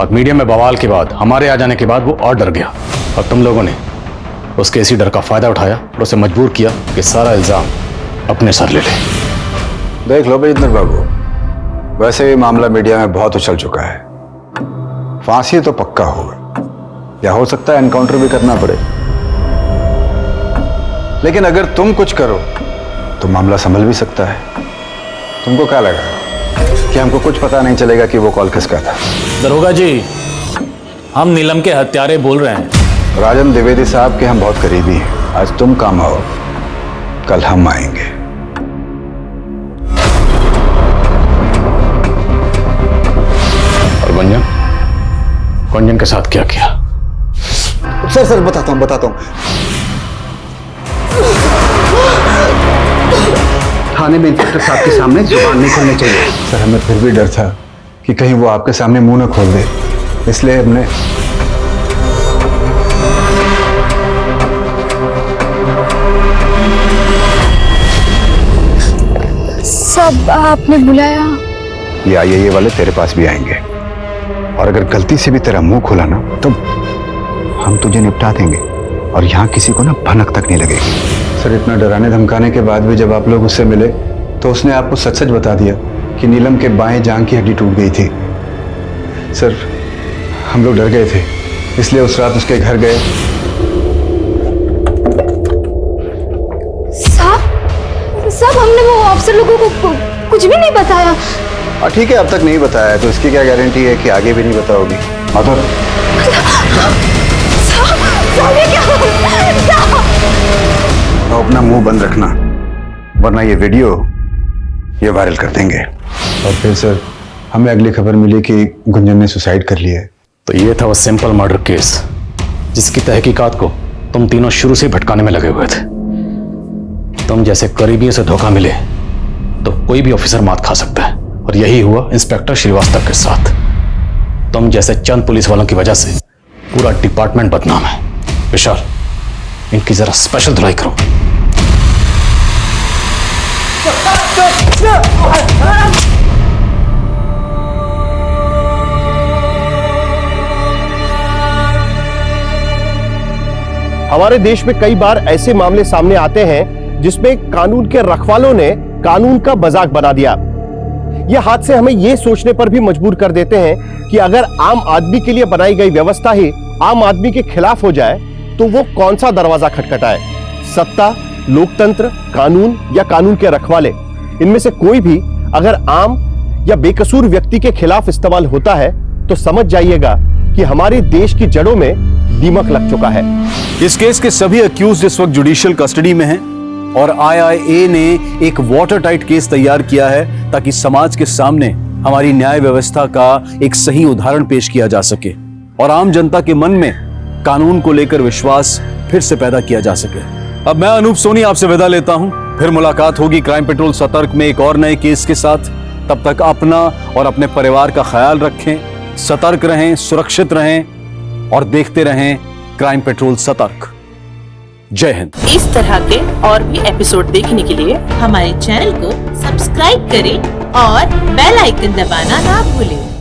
और मीडिया में बवाल के बाद, हमारे आ जाने के बाद वो और डर गया, और तुम लोगों ने उसके इसी डर का फायदा उठाया और उसे मजबूर किया कि सारा इल्जाम अपने सर ले ले। देख लो ब्रजेंद्र बाबू, वैसे ये मामला मीडिया में बहुत उछल चुका है। फांसी तो पक्का होगा, या हो सकता है एनकाउंटर भी करना पड़े, लेकिन अगर तुम कुछ करो तो मामला संभल भी सकता है। तुमको क्या लगा कि हमको कुछ पता नहीं चलेगा कि वो कॉल किसका था? दरोगा जी, हम नीलम के हत्यारे बोल रहे हैं। राजन द्विवेदी साहब के हम बहुत करीबी हैं। आज तुम काम आओ, कल हम आएंगे। और गुंजन के साथ क्या किया? सर बताता हूँ। थाने में इंस्पेक्टर साहब के सामने जुबान नहीं खोलनी चाहिए। सर हमें फिर भी डर था कि कहीं वो आपके सामने मुंह न खोल दे, इसलिए हमने सब आपने बुलाया? ये आईए वाले तेरे पास भी आएंगे, और अगर गलती से भी तेरा मुंह खोला ना तो हम तुझे निपटा देंगे, और यहाँ किसी को ना भनक तक नहीं लगेगी। सर इतना डराने धमकाने के बाद भी जब आप लोग उससे मिले तो उसने आपको सच सच बता दिया कि नीलम के बाएं जांघ की हड्डी टूट गई थी। सर हम लोग डर गए थे, इसलिए उस रात उसके घर गए। साहब हमने वो ऑफिसर लोगों को कुछ भी नहीं बताया। ठीक है, अब तक नहीं बताया तो इसकी क्या गारंटी है कि आगे भी नहीं बताओगी? माधुर तो अपना मुंह बंद रखना, वरना ये वीडियो ये वायरल कर देंगे। और फिर सर हमें अगली खबर मिली कि गुंजन ने सुसाइड कर लिया है। तो ये था वो सिंपल मर्डर केस जिसकी तहकीकात को तुम तीनों शुरू से भटकाने में लगे हुए थे। तुम जैसे करीबियों से धोखा मिले तो कोई भी ऑफिसर मात खा सकता है, और यही हुआ इंस्पेक्टर श्रीवास्तव के साथ। तुम जैसे चंद पुलिस वालों की वजह से पूरा डिपार्टमेंट बदनाम है। विशाल, इनकी जरा स्पेशल धुलाई करो। हमारे देश में कई बार ऐसे मामले सामने आते हैं जिसमें कानून के रखवालों ने कानून का मजाक बना दिया। ये हादसे हमें ये सोचने पर भी मजबूर कर देते हैं कि अगर आम आदमी के लिए बनाई गई व्यवस्था ही आम आदमी के खिलाफ हो जाए तो वो कौन सा दरवाजा खटखटाए। सत्ता लोकतंत्र, कानून या कानून के रखवाले, इनमें से कोई भी अगर आम या बेकसूर व्यक्ति के खिलाफ इस्तेमाल होता है तो समझ जाइएगा कि हमारे देश की जड़ों में दीमक लग चुका है। इस केस के सभी अक्यूज इस वक्त जुडिशियल कस्टडी में हैं और IIA ने एक वाटर टाइट केस तैयार किया है ताकि समाज के सामने हमारी न्याय व्यवस्था का एक सही उदाहरण पेश किया जा सके और आम जनता के मन में कानून को लेकर विश्वास फिर से पैदा किया जा सके। अब मैं अनूप सोनी आपसे विदा लेता हूं, फिर मुलाकात होगी क्राइम पेट्रोल सतर्क में एक और नए केस के साथ। तब तक अपना और अपने परिवार का ख्याल रखें, सतर्क रहें, सुरक्षित रहें और देखते रहें क्राइम पेट्रोल सतर्क। जय हिंद। इस तरह के और भी एपिसोड देखने के लिए हमारे चैनल को सब्सक्राइब करें और बेल आइकन दबाना ना भूलें।